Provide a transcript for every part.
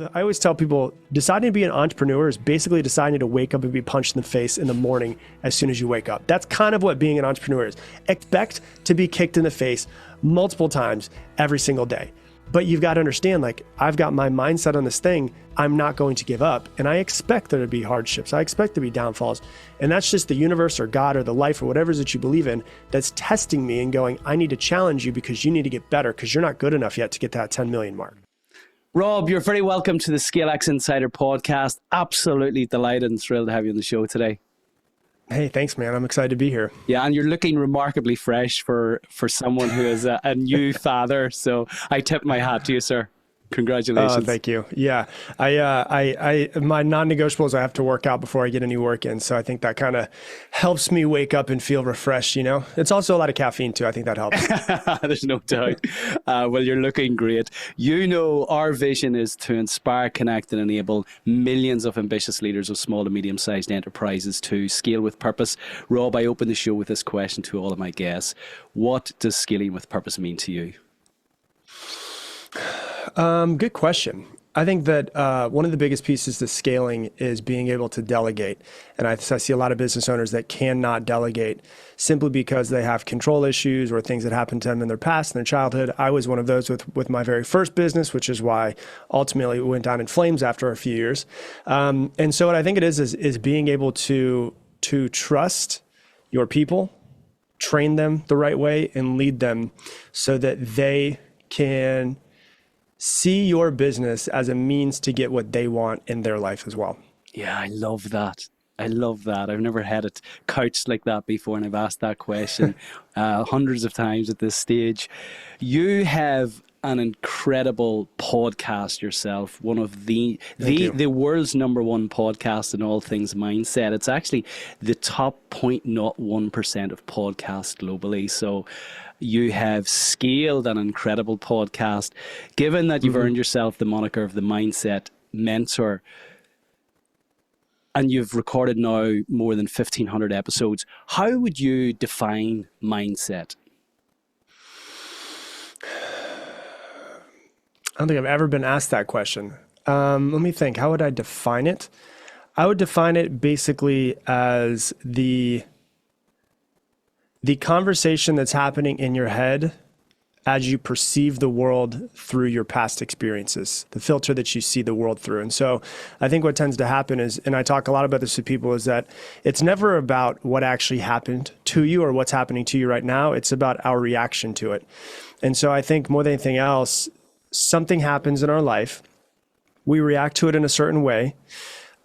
I always tell people deciding to be an entrepreneur is basically deciding to wake up and be punched in the face in the morning as soon as you wake up. That's kind of what being an entrepreneur is. Expect to be kicked in the face multiple times every single day. But you've got to understand, like, I've got my mindset on this thing. I'm not going to give up. And I expect there to be hardships. I expect there to be downfalls. And that's just the universe or God or the life or whatever it is that you believe in that's testing me and going, I need to challenge you because you need to get better because you're not good enough yet to get that 10 million mark. Rob, you're very welcome to the ScaleX Insider podcast. Absolutely delighted and thrilled to have you on the show today. Hey, thanks, man. I'm excited to be here. Yeah, and you're looking remarkably fresh for someone who is a new father. So I tip my hat to you, sir. Congratulations. Oh, thank you. Yeah. My non-negotiable is I have to work out before I get any work in. So I think that kind of helps me wake up and feel refreshed, you know? It's also a lot of caffeine too. I think that helps. There's no doubt. Well, you're looking great. You know, our vision is to inspire, connect, and enable millions of ambitious leaders of small to medium-sized enterprises to scale with purpose. Rob, I open the show with this question to all of my guests. What does scaling with purpose mean to you? Good question. I think that one of the biggest pieces to scaling is being able to delegate. And I see a lot of business owners that cannot delegate simply because they have control issues or things that happened to them in their past, in their childhood. I was one of those with my very first business, which is why ultimately it went down in flames after a few years. And so what I think it is being able to trust your people, train them the right way, and lead them so that they can see your business as a means to get what they want in their life as well. Yeah, I love that. I love that. I've never had it couched like that before, and I've asked that question hundreds of times at this stage. You have an incredible podcast yourself, one of the world's #1 podcast in all things mindset. It's actually the top 0.01% of podcasts globally. So you have scaled an incredible podcast. Given that you've earned yourself the moniker of the Mindset Mentor, and you've recorded now more than 1,500 episodes, how would you define mindset? I don't think I've ever been asked that question. Let me think. How would I define it? I would define it basically as the conversation that's happening in your head as you perceive the world through your past experiences, the filter that you see the world through. And so I think what tends to happen is, and I talk a lot about this to people, is that it's never about what actually happened to you or what's happening to you right now. It's about our reaction to it. And so I think more than anything else, something happens in our life. We react to it in a certain way.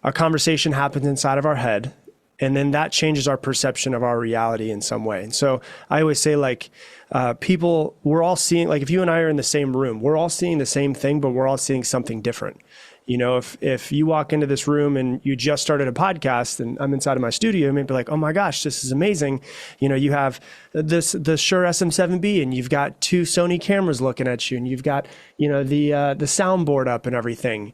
A conversation happens inside of our head. And then that changes our perception of our reality in some way. And so I always say, like, people, we're all seeing, like, if you and I are in the same room, we're all seeing the same thing, but we're all seeing something different. You know, if you walk into this room and you just started a podcast and I'm inside of my studio, you may be like, oh my gosh, this is amazing. You know, you have the Shure SM7B and you've got 2 Sony cameras looking at you and you've got, you know, the soundboard up and everything.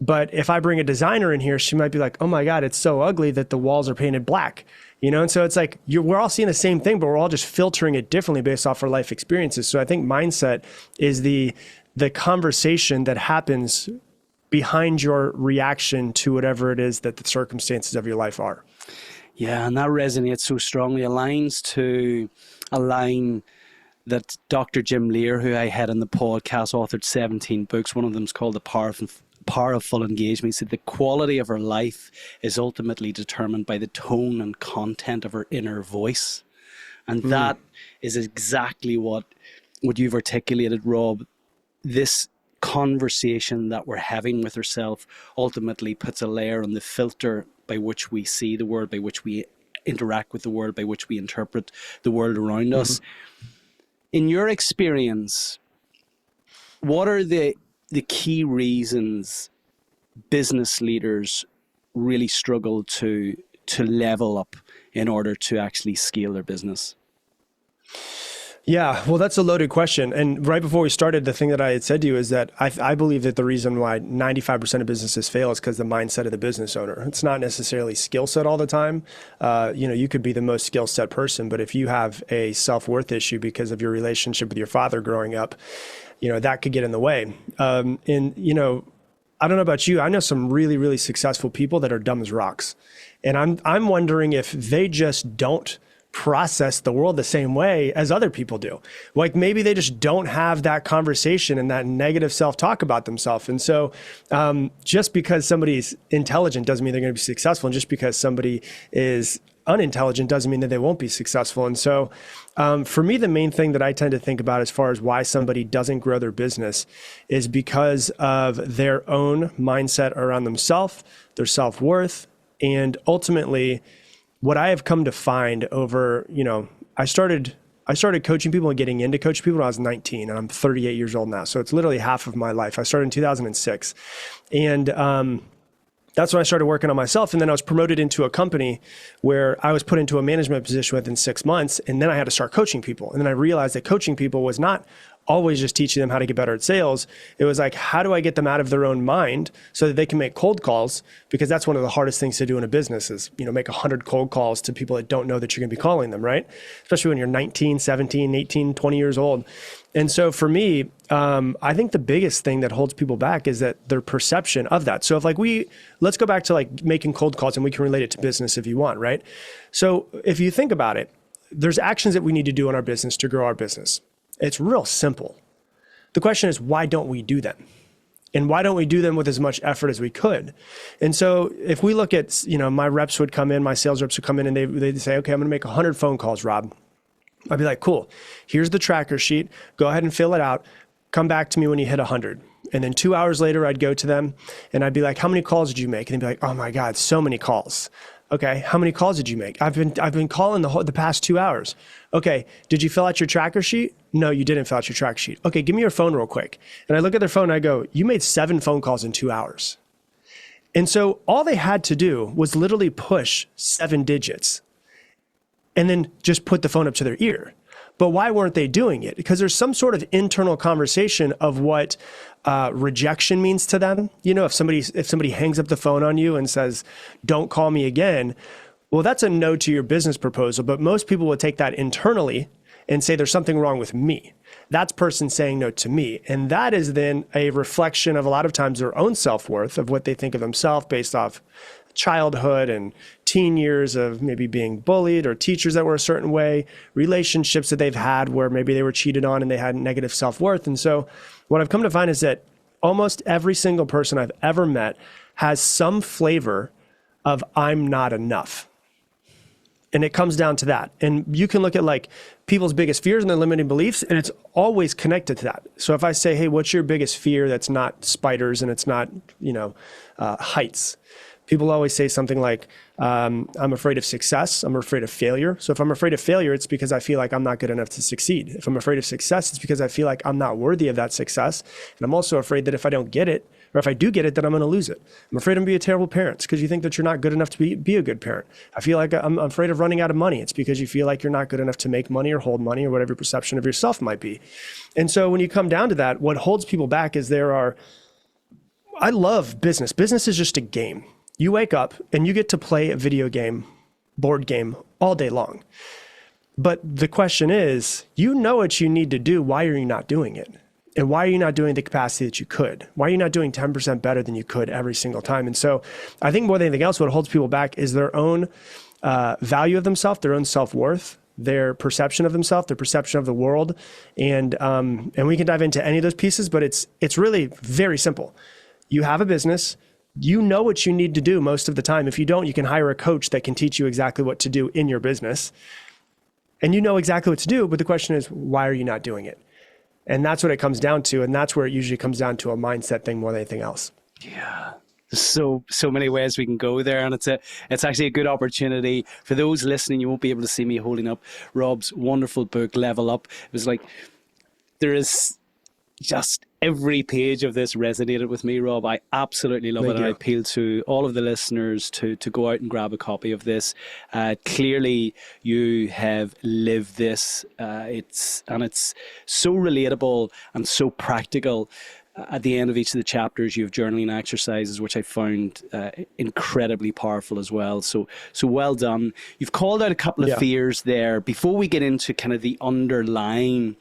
But if I bring a designer in here, she might be like, oh my God, it's so ugly that the walls are painted black. You know, and so it's like, we're all seeing the same thing, but we're all just filtering it differently based off our life experiences. So I think mindset is the conversation that happens behind your reaction to whatever it is that the circumstances of your life are. Yeah, and that resonates so strongly, aligns to a line that Dr. Jim Lear, who I had on the podcast, authored 17 books. One of them is called The Power of Full Engagement. He said the quality of our life is ultimately determined by the tone and content of our inner voice. And that is exactly what you've articulated, Rob. This conversation that we're having with ourselves ultimately puts a layer on the filter by which we see the world, by which we interact with the world, by which we interpret the world around us. In your experience, what are the key reasons business leaders really struggle to level up in order to actually scale their business? Yeah, well, that's a loaded question. And right before we started, the thing that I had said to you is that I believe that the reason why 95% of businesses fail is because the mindset of the business owner. It's not necessarily skill set all the time. You could be the most skill set person, but if you have a self-worth issue because of your relationship with your father growing up, that could get in the way. I don't know about you. I know some really, really successful people that are dumb as rocks. And I'm wondering if they just don't process the world the same way as other people do. Like maybe they just don't have that conversation and that negative self-talk about themselves. And so just because somebody's intelligent doesn't mean they're going to be successful. And just because somebody is unintelligent doesn't mean that they won't be successful. And so for me, the main thing that I tend to think about as far as why somebody doesn't grow their business is because of their own mindset around themselves, their self-worth, and ultimately what I have come to find over, I started coaching people and getting into coaching people when I was 19, and I'm 38 years old now. So it's literally half of my life. I started in 2006. And that's when I started working on myself. And then I was promoted into a company where I was put into a management position within 6 months. And then I had to start coaching people. And then I realized that coaching people was not always just teaching them how to get better at sales. It was like, how do I get them out of their own mind so that they can make cold calls? Because that's one of the hardest things to do in a business is, make 100 cold calls to people that don't know that you're going to be calling them, right? Especially when you're 19, 17, 18, 20 years old. And so for me, I think the biggest thing that holds people back is that their perception of that. So if let's go back to making cold calls, and we can relate it to business if you want, right? So if you think about it, there's actions that we need to do in our business to grow our business. It's real simple. The question is, why don't we do them? And why don't we do them with as much effort as we could? And so if we look at, my reps would come in, my sales reps would come in and they'd say, okay, I'm going to make 100 phone calls, Rob. I'd be like, cool. Here's the tracker sheet. Go ahead and fill it out. Come back to me when you hit 100. And then 2 hours later, I'd go to them and I'd be like, how many calls did you make? And they'd be like, oh my God, so many calls. Okay, how many calls did you make? I've been calling the past 2 hours. Okay, did you fill out your tracker sheet? No, you didn't fill out your tracker sheet. Okay, give me your phone real quick. And I look at their phone and I go, you made 7 phone calls in 2 hours. And so all they had to do was literally push 7 digits and then just put the phone up to their ear. But why weren't they doing it? Because there's some sort of internal conversation of what rejection means to them. If somebody hangs up the phone on you and says, don't call me again, well, that's a no to your business proposal. But most people would take that internally and say there's something wrong with me. That's person saying no to me. And that is then a reflection of a lot of times their own self-worth of what they think of themselves based off childhood and teen years of maybe being bullied or teachers that were a certain way, relationships that they've had where maybe they were cheated on and they had negative self-worth. And so what I've come to find is that almost every single person I've ever met has some flavor of I'm not enough. And it comes down to that. And you can look at people's biggest fears and their limiting beliefs, and it's always connected to that. So if I say, hey, what's your biggest fear that's not spiders and it's not, heights? People always say something like, I'm afraid of success. I'm afraid of failure. So if I'm afraid of failure, it's because I feel like I'm not good enough to succeed. If I'm afraid of success, it's because I feel like I'm not worthy of that success. And I'm also afraid that if I don't get it, or if I do get it, then I'm going to lose it. I'm afraid I'm going to be a terrible parent because you think that you're not good enough to be a good parent. I feel like I'm afraid of running out of money. It's because you feel like you're not good enough to make money or hold money or whatever your perception of yourself might be. And so when you come down to that, what holds people back is I love business. Business is just a game. You wake up and you get to play a video game, board game all day long. But the question is, what you need to do. Why are you not doing it? And why are you not doing the capacity that you could? Why are you not doing 10% better than you could every single time? And so I think more than anything else, what holds people back is their own value of themselves, their own self-worth, their perception of themselves, their perception of the world. And we can dive into any of those pieces, but it's really very simple. You have a business. You know what you need to do most of the time. If you don't, you can hire a coach that can teach you exactly what to do in your business. And you know exactly what to do, but the question is, why are you not doing it? And that's what it comes down to. And that's where it usually comes down to a mindset thing more than anything else. Yeah. There's so many ways we can go there. And it's actually a good opportunity. For those listening, you won't be able to see me holding up Rob's wonderful book, Level Up. It was like, there is just every page of this resonated with me, Rob. I absolutely love it. And I appeal to all of the listeners to go out and grab a copy of this. Clearly, you have lived this. It's so relatable and so practical. At the end of each of the chapters, you have journaling exercises, which I found incredibly powerful as well. So well done. You've called out a couple of fears there. Before we get into kind of the underlying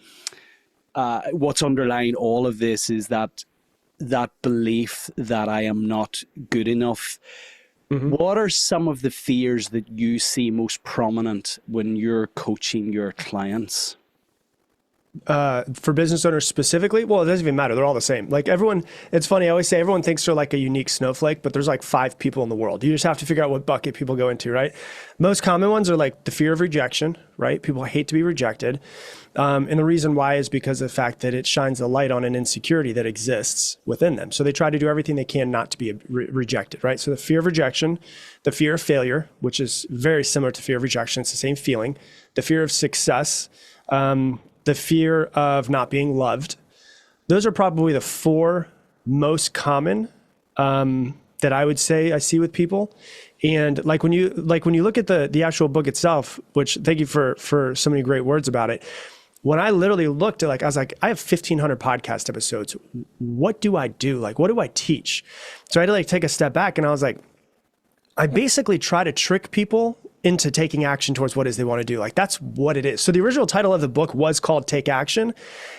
what's underlying all of this is that that belief that I am not good enough, what are some of the fears that you see most prominent when you're coaching your clients? For business owners specifically, well, it doesn't even matter. They're all the same. Like everyone, it's funny. I always say everyone thinks they're like a unique snowflake, but there's like 5 people in the world. You just have to figure out what bucket people go into, right? Most common ones are like the fear of rejection, right? People hate to be rejected. And the reason why is because of the fact that it shines a light on an insecurity that exists within them. So they try to do everything they can not to be rejected, right? So the fear of rejection, the fear of failure, which is very similar to fear of rejection. It's the same feeling. The fear of success, the fear of not being loved. Those are probably the 4 most common that I would say I see with people. And like when you look at the actual book itself, which thank you for so many great words about it. When I literally looked at I was like, I have 1,500 podcast episodes. What do I do? Like, what do I teach? So I had to take a step back, and I was like, I basically try to trick people into taking action towards what it is they want to do. Like, that's what it is. So the original title of the book was called Take Action.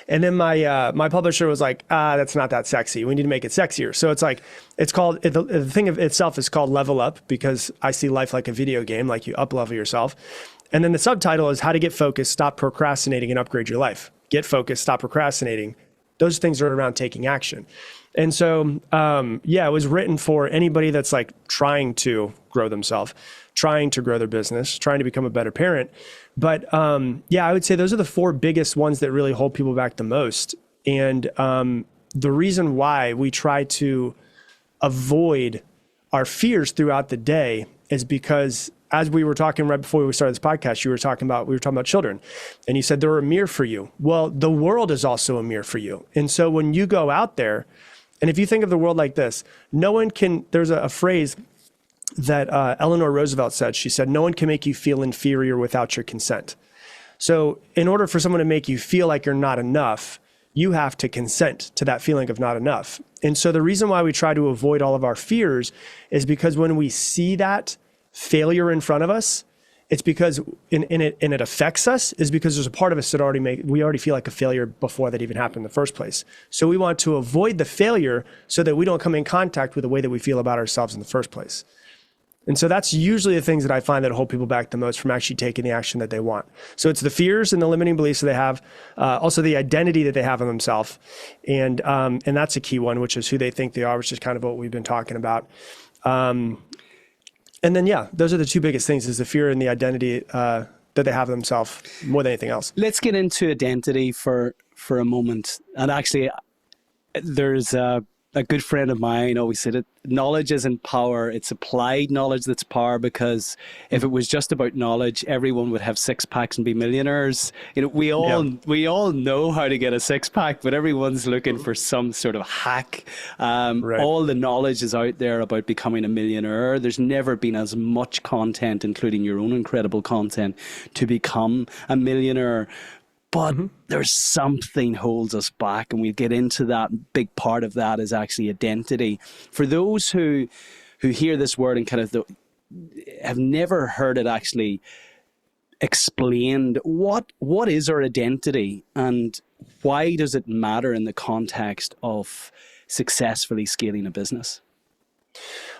And then my publisher was like, that's not that sexy. We need to make it sexier. So it's called, the thing of itself is called Level Up, because I see life like a video game, like you up level yourself. And then the subtitle is How to Get Focused, Stop Procrastinating, and Upgrade Your Life. Get focused, stop procrastinating. Those things are around taking action. And so, it was written for anybody that's trying to grow themselves, trying to grow their business, trying to become a better parent. But I would say those are the 4 biggest ones that really hold people back the most. And the reason why we try to avoid our fears throughout the day is because, as we were talking right before we started this podcast, we were talking about children, and you said they're a mirror for you. Well, the world is also a mirror for you. And so when you go out there, and if you think of the world like this, there's a phrase that Eleanor Roosevelt said. She said, no one can make you feel inferior without your consent. So in order for someone to make you feel like you're not enough, you have to consent to that feeling of not enough. And so the reason why we try to avoid all of our fears is because when we see that failure in front of us, it's because it affects us, is because there's a part of us that we already feel like a failure before that even happened in the first place. So we want to avoid the failure so that we don't come in contact with the way that we feel about ourselves in the first place. And so that's usually the things that I find that hold people back the most from actually taking the action that they want. So it's the fears and the limiting beliefs that they have, also the identity that they have of themselves. And that's a key one, which is who they think they are, which is kind of what we've been talking about. And then, those are the 2 biggest things, is the fear and the identity that they have of themselves more than anything else. Let's get into identity for a moment. And actually, there's a good friend of mine always said it, knowledge isn't power, it's applied knowledge that's power, because if it was just about knowledge, everyone would have 6-packs and be millionaires. We all know how to get a 6-pack, but everyone's looking for some sort of hack. Right. All the knowledge is out there about becoming a millionaire. There's never been as much content, including your own incredible content, to become a millionaire. But there's something holds us back, and we'll get into that. Big part of that is actually identity. For those who hear this word and kind of have never heard it actually explained, what is our identity, and why does it matter in the context of successfully scaling a business?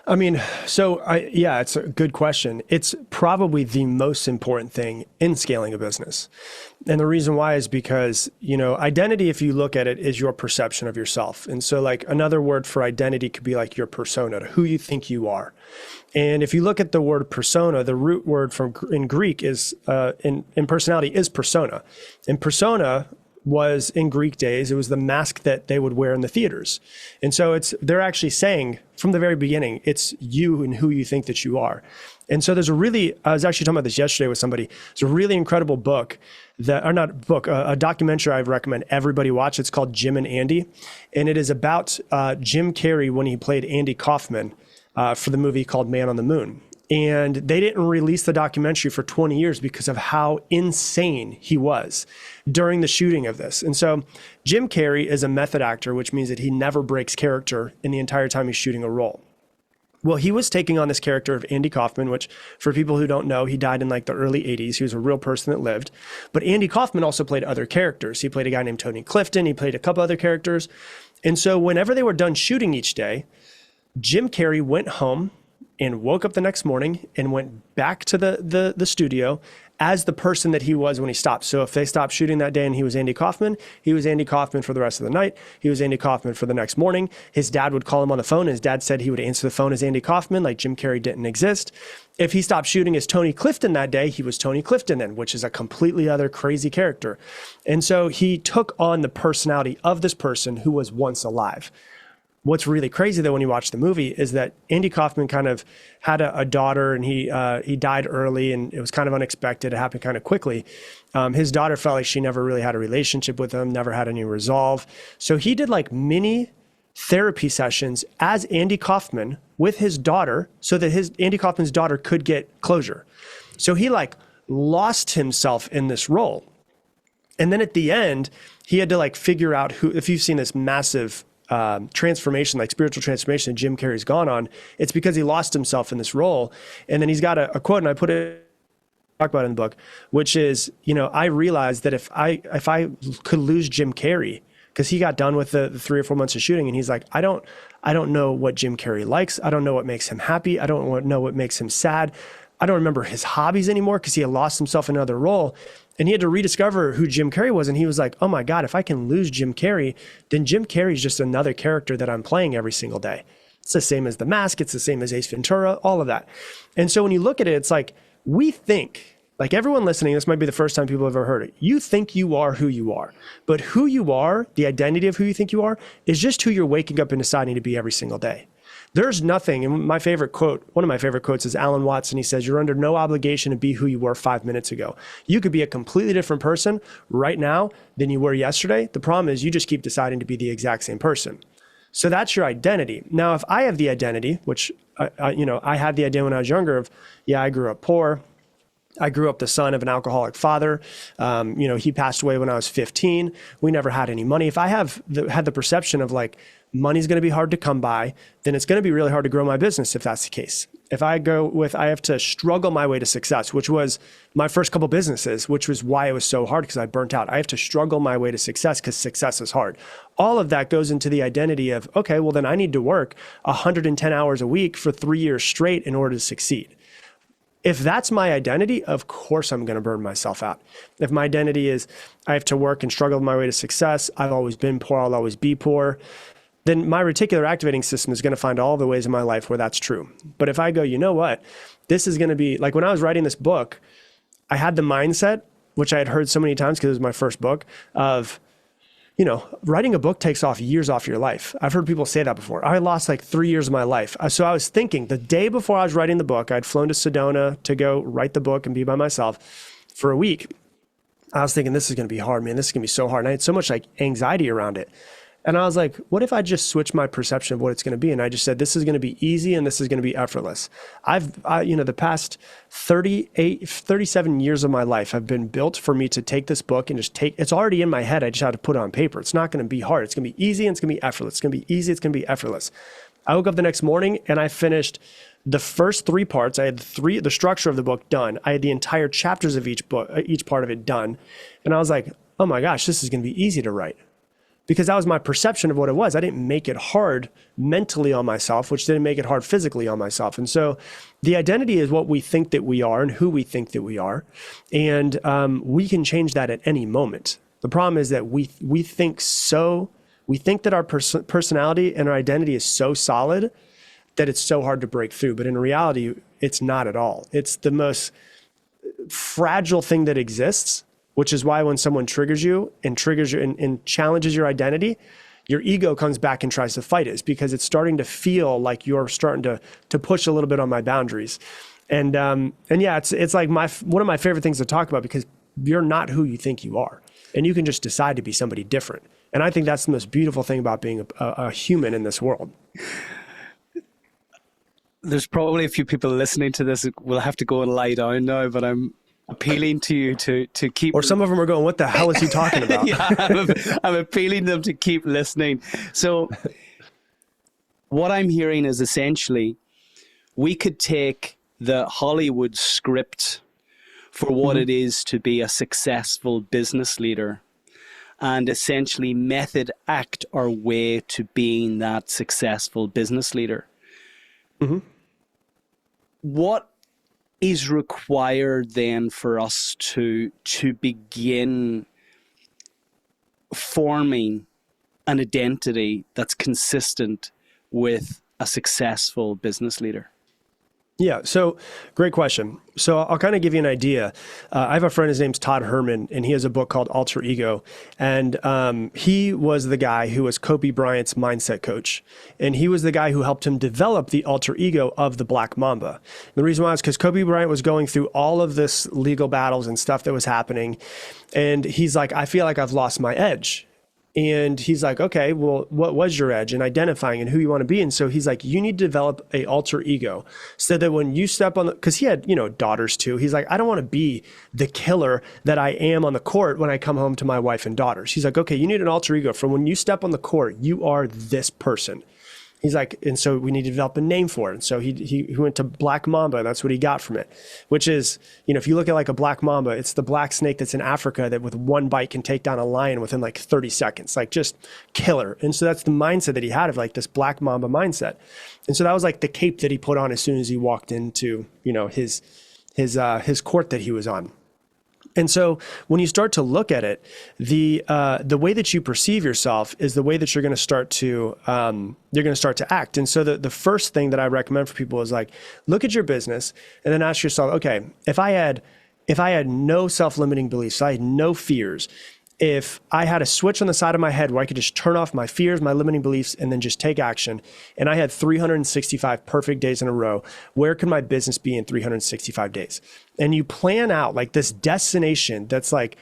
I mean, it's a good question. It's probably the most important thing in scaling a business. And the reason why is because, identity, if you look at it, is your perception of yourself. And so another word for identity could be your persona, who you think you are. And if you look at the word persona, the root word in Greek is, in personality, is persona. And persona was, in Greek days, it was the mask that they would wear in the theaters. And so they're actually saying from the very beginning, it's you and who you think that you are. And so I was actually talking about this yesterday with somebody. It's a really incredible book a documentary I recommend everybody watch. It's called Jim and Andy. And it is about Jim Carrey when he played Andy Kaufman for the movie called Man on the Moon. And they didn't release the documentary for 20 years because of how insane he was during the shooting of this. And so Jim Carrey is a method actor, which means that he never breaks character in the entire time he's shooting a role. Well, he was taking on this character of Andy Kaufman, which for people who don't know, he died in the early 80s. He was a real person that lived. But Andy Kaufman also played other characters. He played a guy named Tony Clifton. He played a couple other characters. And so whenever they were done shooting each day, Jim Carrey went home and woke up the next morning and went back to the studio as the person that he was when he stopped. So if they stopped shooting that day and he was Andy Kaufman, he was Andy Kaufman for the rest of the night. He was Andy Kaufman for the next morning. His dad would call him on the phone. His dad said he would answer the phone as Andy Kaufman, like Jim Carrey didn't exist. If he stopped shooting as Tony Clifton that day, he was Tony Clifton then, which is a completely other crazy character. And so he took on the personality of this person who was once alive. What's really crazy though, when you watch the movie, is that Andy Kaufman kind of had a daughter, and he died early, and it was kind of unexpected. It happened kind of quickly. His daughter felt like she never really had a relationship with him, never had any resolve. So he did like mini therapy sessions as Andy Kaufman with his daughter, so that Andy Kaufman's daughter could get closure. So he like lost himself in this role. And then at the end, he had to like figure out who, if you've seen this massive transformation, like spiritual transformation that Jim Carrey's gone on, it's because he lost himself in this role. And then he's got a quote, and I talk about it in the book, which is, I realized that if I could lose Jim Carrey, because he got done with the 3 or 4 months of shooting, and he's like, I don't know what Jim Carrey likes. I don't know what makes him happy. I don't know what makes him sad. I don't remember his hobbies anymore, because he had lost himself in another role. And he had to rediscover who Jim Carrey was. And he was like, oh my God, if I can lose Jim Carrey, then Jim Carrey's just another character that I'm playing every single day. It's the same as The Mask. It's the same as Ace Ventura, all of that. And so when you look at it, it's like, we think, like everyone listening, this might be the first time people have ever heard it. You think you are who you are, but who you are, the identity of who you think you are, is just who you're waking up and deciding to be every single day. There's nothing, and my favorite quote, one of my favorite quotes is Alan Watson. He says, you're under no obligation to be who you were 5 minutes ago. You could be a completely different person right now than you were yesterday. The problem is you just keep deciding to be the exact same person. So that's your identity. Now, if I have the identity, which I had the idea when I was younger of, I grew up poor. I grew up the son of an alcoholic father. He passed away when I was 15. We never had any money. If I had the perception of like, money's going to be hard to come by, then it's going to be really hard to grow my business if that's the case. If I go with, I have to struggle my way to success, which was my first couple businesses, which was why it was so hard, because I burnt out. I have to struggle my way to success because success is hard. All of that goes into the identity of, okay, well then I need to work 110 hours a week for 3 years straight in order to succeed. If that's my identity, of course I'm going to burn myself out. If my identity is I have to work and struggle my way to success, I've always been poor, I'll always be poor, then my reticular activating system is going to find all the ways in my life where that's true. But if I go, you know what, this is going to be, like when I was writing this book, I had the mindset, which I had heard so many times because it was my first book, of, writing a book takes off years off your life. I've heard people say that before. I lost like 3 years of my life. So I was thinking the day before I was writing the book, I'd flown to Sedona to go write the book and be by myself for a week. I was thinking, this is going to be hard, man. This is going to be so hard. And I had so much like anxiety around it. And I was like, what if I just switch my perception of what it's going to be? And I just said, this is going to be easy and this is going to be effortless. The past 37 years of my life have been built for me to take this book and it's already in my head. I just had to put it on paper. It's not going to be hard. It's going to be easy and it's going to be effortless. It's going to be easy. It's going to be effortless. I woke up the next morning and I finished the first 3 parts. I had the structure of the book done. I had the entire chapters of each book, each part of it done. And I was like, oh my gosh, this is going to be easy to write. Because that was my perception of what it was. I didn't make it hard mentally on myself, which didn't make it hard physically on myself. And so the identity is what we think that we are and who we think that we are. And we can change that at any moment. The problem is that we think that our personality and our identity is so solid that it's so hard to break through. But in reality, it's not at all. It's the most fragile thing that exists. Which is why when someone triggers you and challenges your identity, your ego comes back and tries to fight it. It's because it's starting to feel like you're starting to push a little bit on my boundaries. And it's like one of my favorite things to talk about, because you're not who you think you are. And you can just decide to be somebody different. And I think that's the most beautiful thing about being a human in this world. There's probably a few people listening to this who will have to go and lie down now, but I'm appealing to you to keep... Or some of them are going, what the hell is he talking about? I'm appealing to them to keep listening. So what I'm hearing is essentially we could take the Hollywood script for what it is to be a successful business leader, and essentially method, act our way to being that successful business leader. Mm-hmm. What is required then for us to begin forming an identity that's consistent with a successful business leader? Yeah, so great question. So I'll kind of give you an idea. I have a friend, his name's Todd Herman, and he has a book called Alter Ego. And he was the guy who was Kobe Bryant's mindset coach. And he was the guy who helped him develop the alter ego of the Black Mamba. And the reason why is because Kobe Bryant was going through all of this legal battles and stuff that was happening. And he's like, I feel like I've lost my edge. And he's like, okay, well, what was your edge in identifying and who you want to be? And so he's like, you need to develop a alter ego so that when you step on the, because he had, daughters too. He's like, I don't want to be the killer that I am on the court when I come home to my wife and daughters. He's like, okay, you need an alter ego. From when you step on the court, you are this person. He's like, and so we need to develop a name for it. And so he went to Black Mamba, and that's what he got from it, which is, if you look at like a Black Mamba, it's the black snake that's in Africa that with one bite can take down a lion within like 30 seconds, like just killer. And so that's the mindset that he had of like this Black Mamba mindset. And so that was like the cape that he put on as soon as he walked into, his court that he was on. And so when you start to look at it, the way that you perceive yourself is the way that you're going to start to act. And so the first thing that I recommend for people is like, look at your business and then ask yourself, okay, if I had no self-limiting beliefs, I had no fears, if I had a switch on the side of my head where I could just turn off my fears, my limiting beliefs, and then just take action, and I had 365 perfect days in a row, where could my business be in 365 days? And you plan out like this destination that's like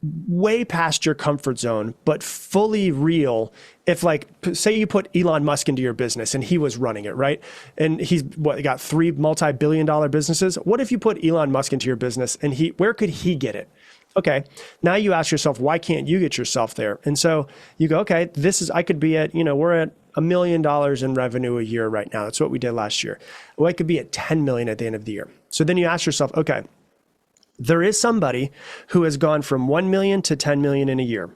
way past your comfort zone, but fully real. If like, say you put Elon Musk into your business and he was running it, right? And he's got 3 multi-billion-dollar businesses. What if you put Elon Musk into your business and where could he get it? Okay, now you ask yourself, why can't you get yourself there? And so you go, okay, I could be at, we're at $1 million in revenue a year right now. That's what we did last year. Well, I could be at 10 million at the end of the year. So then you ask yourself, okay, there is somebody who has gone from 1 million to 10 million in a year.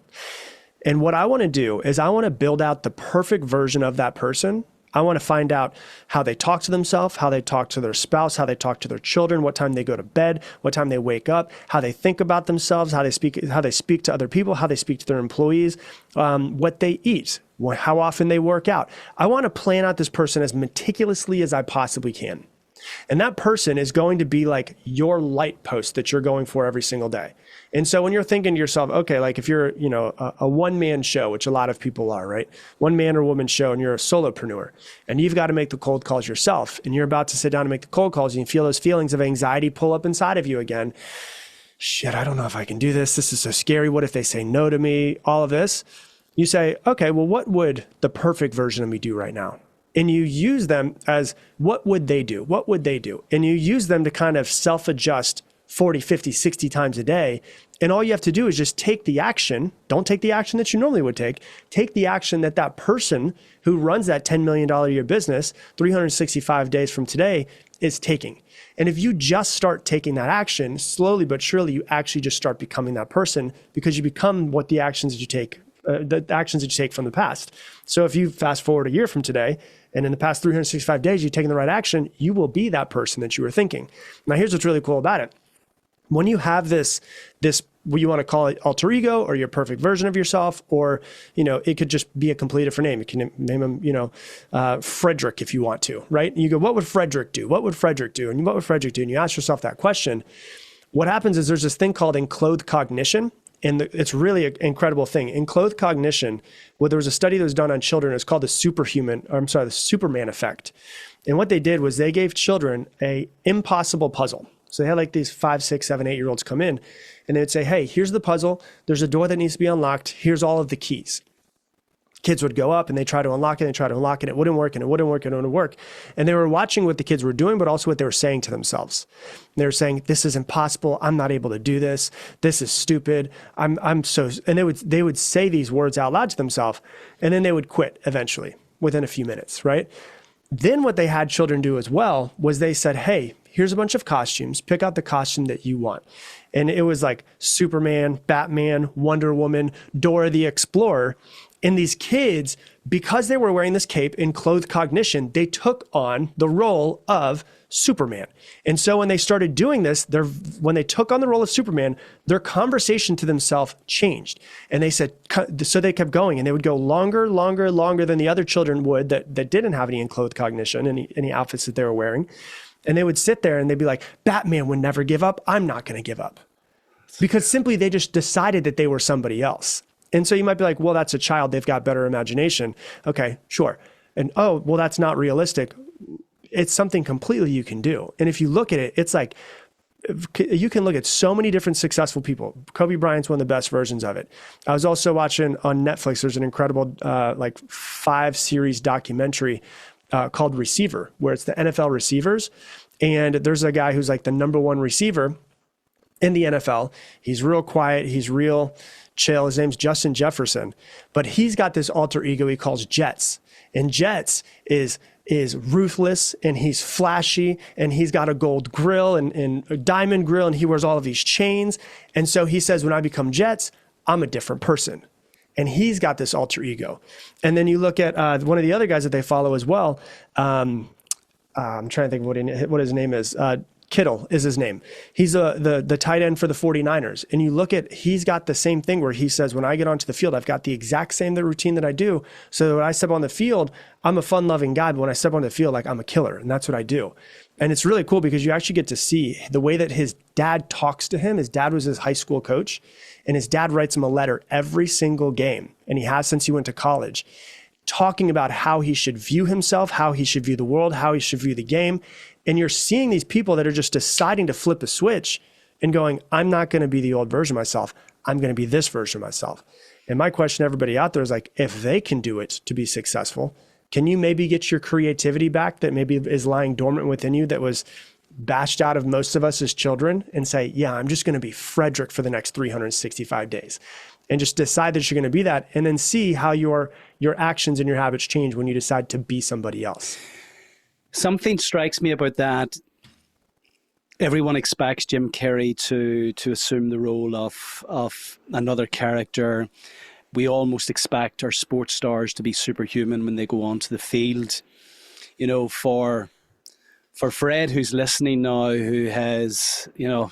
And what I want to do is I want to build out the perfect version of that person. I want to find out how they talk to themselves, how they talk to their spouse, how they talk to their children, what time they go to bed, what time they wake up, how they think about themselves, how they speak to other people, how they speak to their employees, what they eat, how often they work out. I want to plan out this person as meticulously as I possibly can. And that person is going to be like your light post that you're going for every single day. And so when you're thinking to yourself, okay, like if you're, a one-man show, which a lot of people are, right? One man or woman show, and you're a solopreneur, and you've got to make the cold calls yourself, and you're about to sit down and make the cold calls, and you feel those feelings of anxiety pull up inside of you again. Shit, I don't know if I can do this. This is so scary. What if they say no to me? All of this. You say, okay, well, what would the perfect version of me do right now? And you use them as, what would they do? What would they do? And you use them to kind of self-adjust 40, 50, 60 times a day. And all you have to do is just take the action. Don't take the action that you normally would take. Take the action that person who runs that $10 million a year business 365 days from today is taking. And if you just start taking that action, slowly but surely, you actually just start becoming that person, because you become what the actions that you take from the past. So if you fast forward a year from today, and in the past 365 days, you've taken the right action, you will be that person that you were thinking. Now, here's what's really cool about it. When you have this, what you want to call it, alter ego, or your perfect version of yourself, or, it could just be a completely different name. You can name him, Frederick if you want to, right? And you go, what would Frederick do? What would Frederick do? And what would Frederick do? And you ask yourself that question. What happens is there's this thing called enclothed cognition. And it's really an incredible thing. Enclothed cognition, there was a study that was done on children. It's called the Superman effect. And what they did was they gave children a impossible puzzle. So they had like these 5, 6, 7, 8-year-olds come in, and they would say, hey, here's the puzzle. There's a door that needs to be unlocked. Here's all of the keys. Kids would go up and they try to unlock it, and it wouldn't work, and it wouldn't work, and it wouldn't work. And they were watching what the kids were doing, but also what they were saying to themselves. They were saying, this is impossible. I'm not able to do this. This is stupid. I'm so, and they would say these words out loud to themselves, and then they would quit eventually within a few minutes, right? Then what they had children do as well was they said, hey, here's a bunch of costumes. Pick out the costume that you want. And it was like Superman, Batman, Wonder Woman, Dora the Explorer. And these kids, because they were wearing this cape in clothed cognition, they took on the role of Superman. And so when they started doing this, when they took on the role of Superman, their conversation to themselves changed. And they said, so they kept going, and they would go longer than the other children would that didn't have any enclothed cognition, any outfits that they were wearing. And they would sit there and they'd be like, Batman would never give up. I'm not going to give up. Because simply they just decided that they were somebody else. And so you might be like, well, that's a child. They've got better imagination. Okay, sure. And oh, well, that's not realistic. It's something completely you can do. And if you look at it, it's like, you can look at so many different successful people. Kobe Bryant's one of the best versions of it. I was also watching on Netflix, there's an incredible 5-series documentary called Receiver, where it's the NFL receivers. And there's a guy who's like the number one receiver in the NFL. He's real quiet. He's real chill. His name's Justin Jefferson, but he's got this alter ego he calls Jets. And Jets is ruthless, and he's flashy, and he's got a gold grill and a diamond grill, and he wears all of these chains. And so he says, when I become Jets, I'm a different person. And he's got this alter ego. And then you look at one of the other guys that they follow as well. I'm trying to think of what his name is. Kittle is his name. He's the tight end for the 49ers. And you look at, he's got the same thing where he says, when I get onto the field, I've got the exact same routine that I do. So when I step on the field, I'm a fun-loving guy, but when I step on the field, like, I'm a killer, and that's what I do. And it's really cool because you actually get to see the way that his dad talks to him. His dad was his high school coach, and his dad writes him a letter every single game, and he has since he went to college, talking about how he should view himself, how he should view the world, how he should view the game. And you're seeing these people that are just deciding to flip a switch and going, I'm not going to be the old version of myself. I'm going to be this version of myself. And my question to everybody out there is like, if they can do it to be successful, can you maybe get your creativity back that maybe is lying dormant within you that was bashed out of most of us as children, and say, yeah, I'm just going to be Frederick for the next 365 days. And just decide that you're going to be that, and then see how your actions and your habits change when you decide to be somebody else. Something strikes me about that. Everyone expects Jim Carrey to assume the role of another character. We almost expect our sports stars to be superhuman when they go onto the field. You know, for Fred, who's listening now, who has, you know,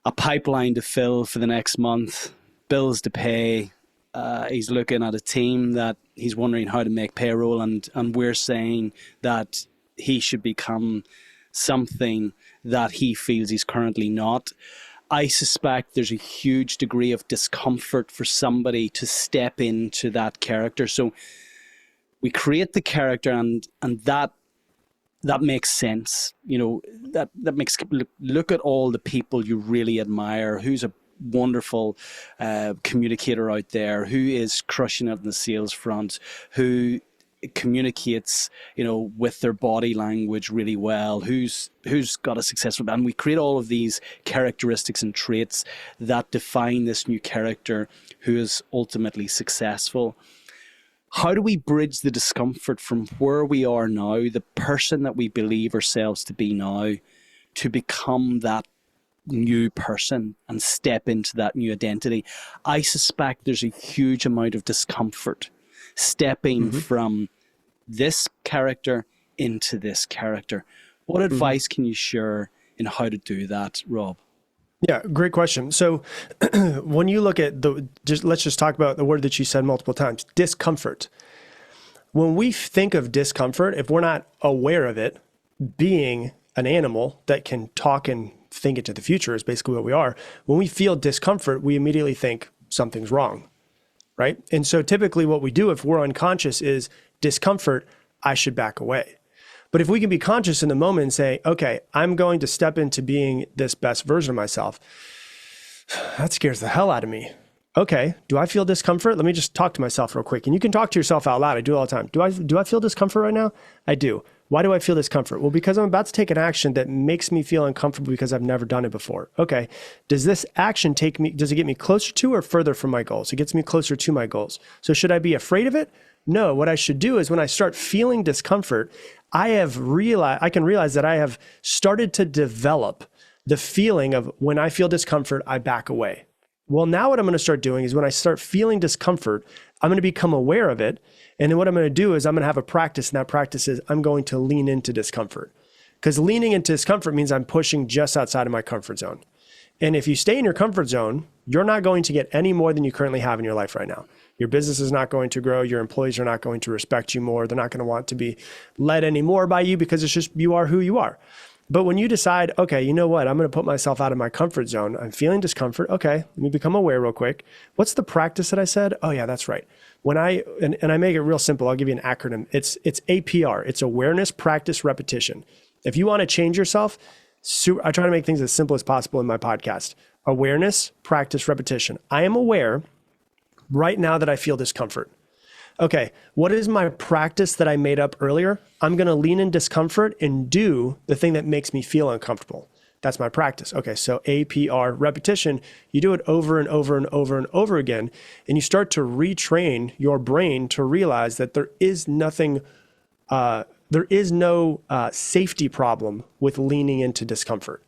a pipeline to fill for the next month, bills to pay, he's looking at a team that he's wondering how to make payroll, and we're saying that he should become something that he feels he's currently not. I suspect there's a huge degree of discomfort for somebody to step into that character. So we create the character, and that makes sense. You know, that makes, look at all the people you really admire. Who's a wonderful communicator out there, who is crushing it on the sales front, who communicates, you know, with their body language really well, who's got a successful, and we create all of these characteristics and traits that define this new character who is ultimately successful. How do we bridge the discomfort from where we are now, the person that we believe ourselves to be now, to become that new person and step into that new identity? I suspect there's a huge amount of discomfort stepping from this character into this character. What advice can you share in how to do that, Rob? Yeah, great question. So when you look at let's just talk about the word that you said multiple times, discomfort. When we think of discomfort, if we're not aware of it, being an animal that can talk and think into the future is basically what we are. When we feel discomfort, we immediately think something's wrong, right? And so typically what we do if we're unconscious is discomfort, I should back away. But if we can be conscious in the moment and say, okay, I'm going to step into being this best version of myself, that scares the hell out of me. Okay, do I feel discomfort? Let me just talk to myself real quick. And you can talk to yourself out loud. I do it all the time. Do I feel discomfort right now? I do. Why do I feel discomfort? Well, because I'm about to take an action that makes me feel uncomfortable because I've never done it before. Okay, does this action does it get me closer to or further from my goals? It gets me closer to my goals. So should I be afraid of it? No, what I should do is when I start feeling discomfort, I can realize that I have started to develop the feeling of when I feel discomfort, I back away. Well, now what I'm going to start doing is when I start feeling discomfort, I'm going to become aware of it. And then what I'm going to do is I'm going to have a practice. And that practice is I'm going to lean into discomfort, because leaning into discomfort means I'm pushing just outside of my comfort zone. And if you stay in your comfort zone, you're not going to get any more than you currently have in your life right now. Your business is not going to grow. Your employees are not going to respect you more. They're not going to want to be led anymore by you, because it's just, you are who you are. But when you decide, okay, you know what, I'm going to put myself out of my comfort zone. I'm feeling discomfort. Okay, let me become aware real quick. What's the practice that I said? Oh yeah, that's right. When I make it real simple, I'll give you an acronym. It's APR. It's awareness, practice, repetition. If you want to change yourself, I try to make things as simple as possible in my podcast. Awareness, practice, repetition. I am aware right now that I feel discomfort. Okay, what is my practice that I made up earlier? I'm going to lean in discomfort and do the thing that makes me feel uncomfortable. That's my practice. Okay, so APR, repetition, you do it over and over and over and over again, and you start to retrain your brain to realize that there is no safety problem with leaning into discomfort.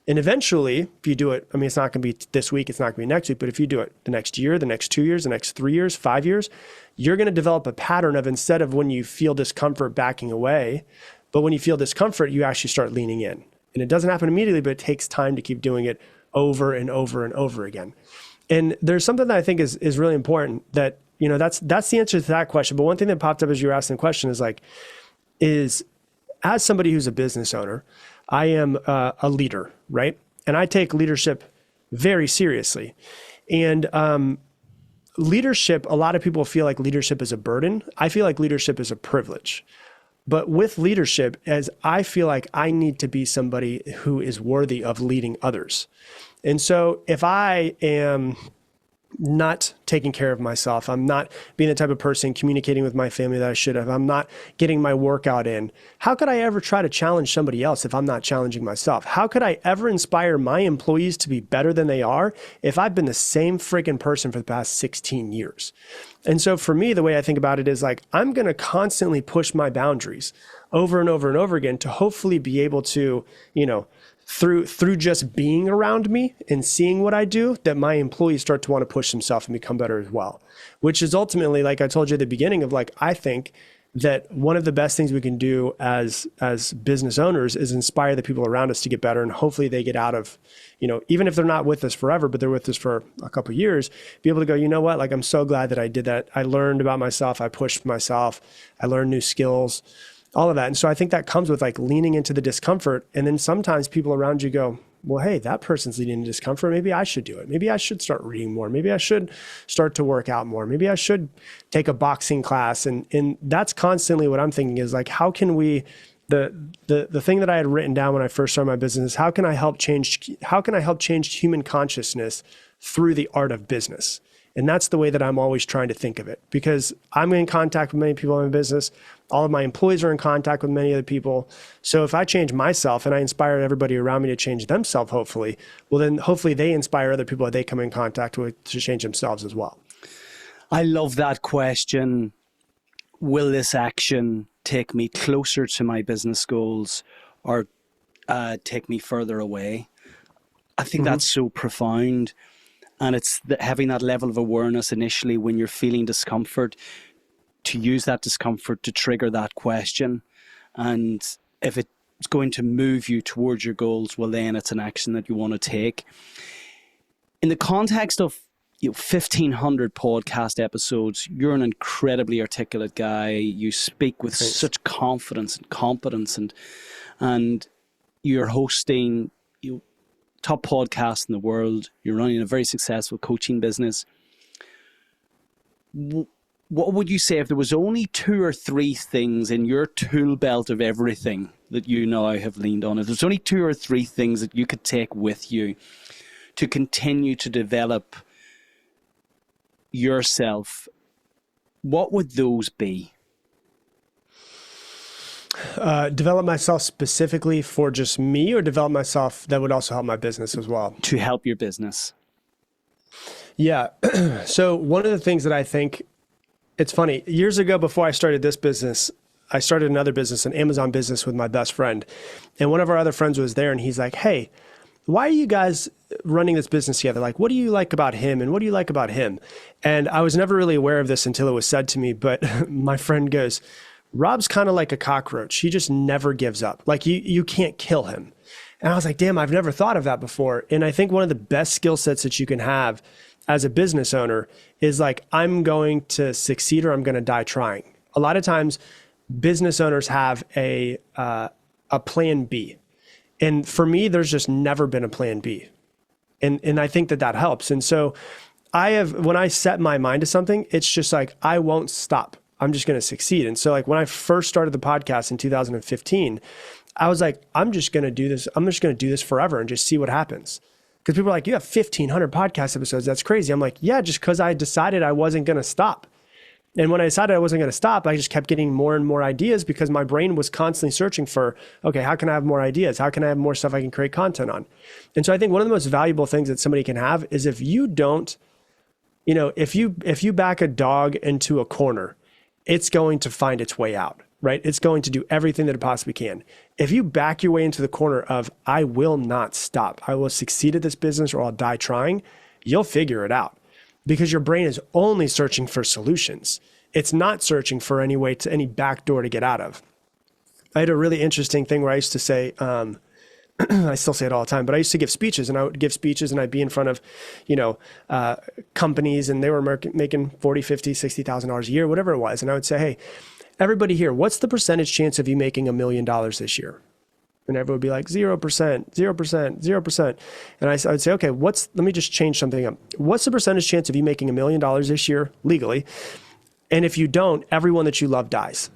And eventually, if you do it, I mean, it's not going to be this week, it's not going to be next week, but if you do it the next year, the next 2 years, the next 3 years, 5 years, you're going to develop a pattern of, instead of when you feel discomfort backing away, but when you feel discomfort, you actually start leaning in. And it doesn't happen immediately, but it takes time to keep doing it over and over and over again. And there's something that I think is really important that, you know, that's the answer to that question. But one thing that popped up as you were asking the question is as somebody who's a business owner, I am a leader, right? And I take leadership very seriously. And leadership, a lot of people feel like leadership is a burden. I feel like leadership is a privilege. But with leadership, as I feel like I need to be somebody who is worthy of leading others. And so if I am not taking care of myself, I'm not being the type of person communicating with my family that I should have, I'm not getting my workout in, how could I ever try to challenge somebody else if I'm not challenging myself? How could I ever inspire my employees to be better than they are if I've been the same freaking person for the past 16 years? And so for me, the way I think about it is like, I'm going to constantly push my boundaries over and over and over again to hopefully be able to, you know, through just being around me and seeing what I do, that my employees start to want to push themselves and become better as well. Which is ultimately, like I told you at the beginning, of like, I think that one of the best things we can do as business owners is inspire the people around us to get better. And hopefully they get out of, you know, even if they're not with us forever, but they're with us for a couple of years, be able to go, you know what, like, I'm so glad that I did that. I learned about myself. I pushed myself. I learned new skills, all of that. And so I think that comes with like leaning into the discomfort. And then sometimes people around you go, well, hey, that person's leading into discomfort. Maybe I should do it. Maybe I should start reading more. Maybe I should start to work out more. Maybe I should take a boxing class. And that's constantly what I'm thinking is like, how can we, the thing that I had written down when I first started my business, how can I help change human consciousness through the art of business? And that's the way that I'm always trying to think of it, because I'm in contact with many people in my business. All of my employees are in contact with many other people. So if I change myself and I inspire everybody around me to change themselves, hopefully, well, then hopefully they inspire other people that they come in contact with to change themselves as well. I love that question. Will this action take me closer to my business goals or take me further away? I think that's so profound. And it's having that level of awareness initially when you're feeling discomfort, to use that discomfort to trigger that question. And if it's going to move you towards your goals, well, then it's an action that you want to take. In the context of 1,500 podcast episodes, you're an incredibly articulate guy. You speak with such confidence and competence, and you're hosting top podcast in the world. You're running a very successful coaching business. What would you say if there was only 2 or 3 things in your tool belt of everything that you now have leaned on? If there's only 2 or 3 things that you could take with you to continue to develop yourself, what would those be? Develop myself specifically for just me, or develop myself that would also help my business as well? To help your business. Yeah. So one of the things that I think, it's funny, years ago before I started this business, I started another business, an Amazon business with my best friend. And one of our other friends was there and he's like, hey, why are you guys running this business together? Like, what do you like about him? And what do you like about him? And I was never really aware of this until it was said to me. But my friend goes, Rob's kind of like a cockroach. He just never gives up. Like you can't kill him. And I was like, damn, I've never thought of that before. And I think one of the best skill sets that you can have as a business owner is like, I'm going to succeed or I'm going to die trying. A lot of times business owners have a plan B. And for me, there's just never been a plan B. And I think that helps. And so when I set my mind to something, it's just like, I won't stop. I'm just going to succeed. And so like when I first started the podcast in 2015, I was like, I'm just going to do this. I'm just going to do this forever and just see what happens. Because people are like, you have 1,500 podcast episodes. That's crazy. I'm like, yeah, just because I decided I wasn't going to stop. And when I decided I wasn't going to stop, I just kept getting more and more ideas because my brain was constantly searching for, okay, how can I have more ideas? How can I have more stuff I can create content on? And so I think one of the most valuable things that somebody can have is if you don't, if you back a dog into a corner, it's going to find its way out, right? It's going to do everything that it possibly can. If you back your way into the corner of, I will not stop, I will succeed at this business or I'll die trying, you'll figure it out because your brain is only searching for solutions. It's not searching for any way to any back door to get out of. I had a really interesting thing where I used to say, I still say it all the time, but I used to give speeches and I would give speeches and I'd be in front of, companies and they were making $40,000, $50,000, $60,000 a year, whatever it was. And I would say, hey, everybody here, what's the percentage chance of you making $1 million this year? And everyone would be like 0%, 0%, 0%. And I would say, okay, let me just change something up. What's the percentage chance of you making $1 million this year legally? And if you don't, everyone that you love dies.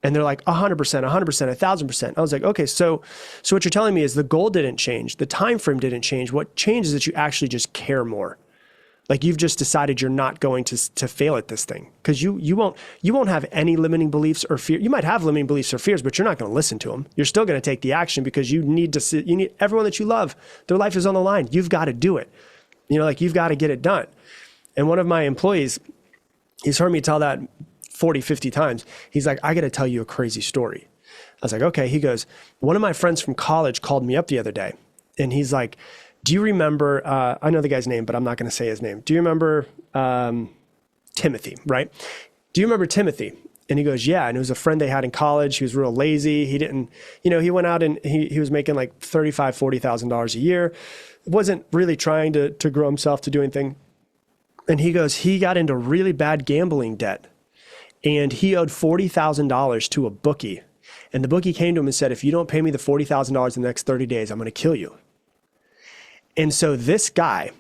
And they're like 100%, 100%, 1,000%. I was like, okay, so what you're telling me is the goal didn't change. The time frame didn't change. What changed is that you actually just care more. Like you've just decided you're not going to fail at this thing because you won't have any limiting beliefs or fear. You might have limiting beliefs or fears, but you're not going to listen to them. You're still going to take the action because you need everyone that you love, their life is on the line. You've got to do it. You've got to get it done. And one of my employees, he's heard me tell that 40, 50 times. He's like, I got to tell you a crazy story. I was like, okay. He goes, one of my friends from college called me up the other day and he's like, do you remember, I know the guy's name, but I'm not going to say his name. Do you remember Timothy, right? Do you remember Timothy? And he goes, yeah. And it was a friend they had in college. He was real lazy. He didn't, he went out and he was making like $35,000, $40,000 a year. Wasn't really trying to grow himself to do anything. And he goes, he got into really bad gambling debt and he owed $40,000 to a bookie. And the bookie came to him and said, if you don't pay me the $40,000 in the next 30 days, I'm going to kill you. And so this guy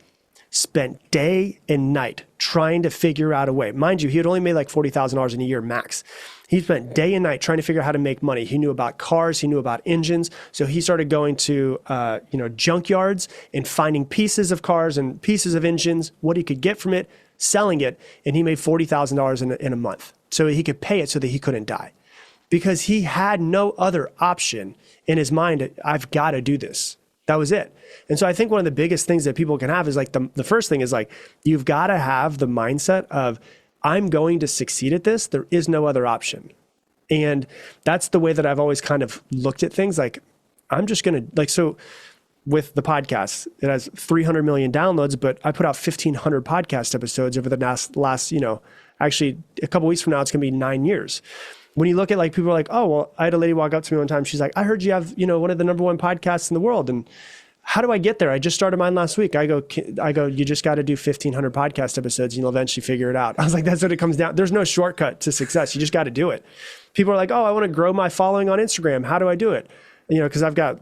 spent day and night trying to figure out a way. Mind you, he had only made like $40,000 in a year max. He spent day and night trying to figure out how to make money. He knew about cars. He knew about engines. So he started going to, junkyards and finding pieces of cars and pieces of engines, what he could get from it, selling it. And he made $40,000 in a month so he could pay it so that he couldn't die because he had no other option in his mind. I've got to do this. That was it. And so I think one of the biggest things that people can have is like the first thing is like, you've got to have the mindset of I'm going to succeed at this. There is no other option. And that's the way that I've always kind of looked at things. Like I'm just going to so with the podcast, it has 300 million downloads, but I put out 1,500 podcast episodes over the last, actually a couple weeks from now, it's going to be 9 years. When you look at like, people are like, oh, well, I had a lady walk up to me one time. She's like, I heard you have, one of the number one podcasts in the world. And how do I get there? I just started mine last week. I go, you just got to do 1,500 podcast episodes and you'll eventually figure it out. I was like, that's what it comes down. There's no shortcut to success. You just got to do it. People are like, oh, I want to grow my following on Instagram. How do I do it? Because I've got,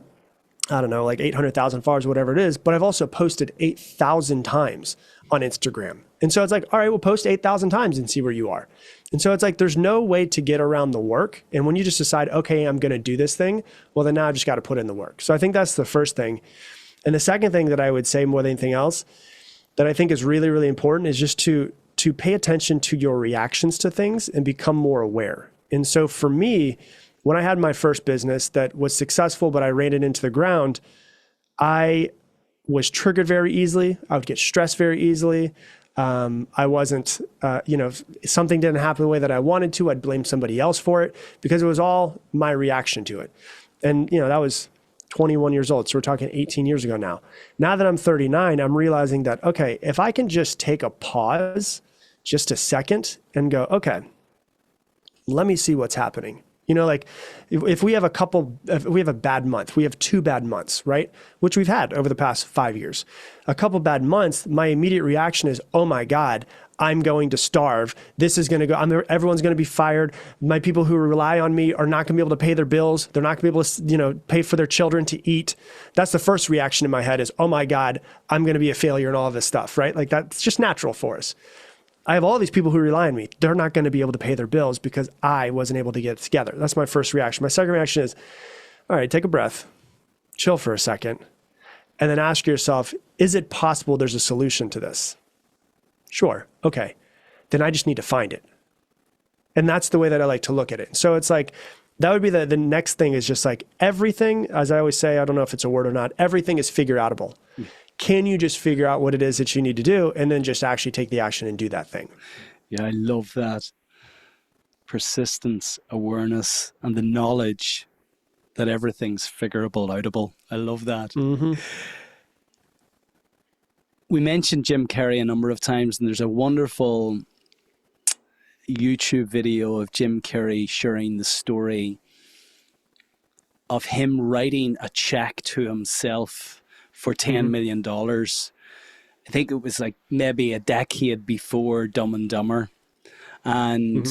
I don't know, like 800,000 followers, whatever it is, but I've also posted 8,000 times on Instagram. And so it's like, all right, we'll post 8,000 times and see where you are. And so it's like, there's no way to get around the work. And when you just decide, okay, I'm going to do this thing, well, then now I've just got to put in the work. So I think that's the first thing. And the second thing that I would say more than anything else that I think is really, really important is just to pay attention to your reactions to things and become more aware. And so for me, when I had my first business that was successful, but I ran it into the ground, I was triggered very easily. I would get stressed very easily. I wasn't, if something didn't happen the way that I wanted to, I'd blame somebody else for it because it was all my reaction to it. And, that was 21 years old. So we're talking 18 years ago now. Now that I'm 39, I'm realizing that, okay, if I can just take a pause, just a second and go, okay, let me see what's happening. Like if we have a bad month, we have 2 bad months, right? Which we've had over the past 5 years. A couple bad months, my immediate reaction is, oh my God, I'm going to starve. This is going to go, everyone's going to be fired. My people who rely on me are not going to be able to pay their bills. They're not going to be able to, pay for their children to eat. That's the first reaction in my head is, oh my God, I'm going to be a failure and all of this stuff, right? Like that's just natural for us. I have all these people who rely on me. They're not going to be able to pay their bills because I wasn't able to get it together. That's my first reaction. My second reaction is, all right, take a breath, chill for a second, and then ask yourself, is it possible there's a solution to this? Sure. Okay. Then I just need to find it. And that's the way that I like to look at it. So it's like, that would be the next thing is just like everything, as I always say, I don't know if it's a word or not, everything is figure outable. Can you just figure out what it is that you need to do and then just actually take the action and do that thing? Yeah, I love that. Persistence, awareness, and the knowledge that everything's figurable, outable. I love that. Mm-hmm. We mentioned Jim Carrey a number of times, and there's a wonderful YouTube video of Jim Carrey sharing the story of him writing a check to himself for $10 million. I think it was like maybe a decade before Dumb and Dumber. And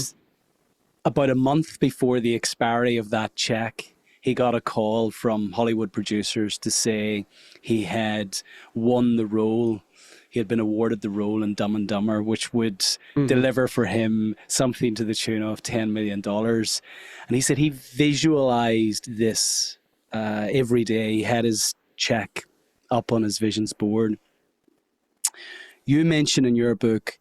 about a month before the expiry of that check, he got a call from Hollywood producers to say he had won the role. He had been awarded the role in Dumb and Dumber, which would deliver for him something to the tune of $10 million. And he said he visualized this every day. He had his check up on his visions board. You mention in your book,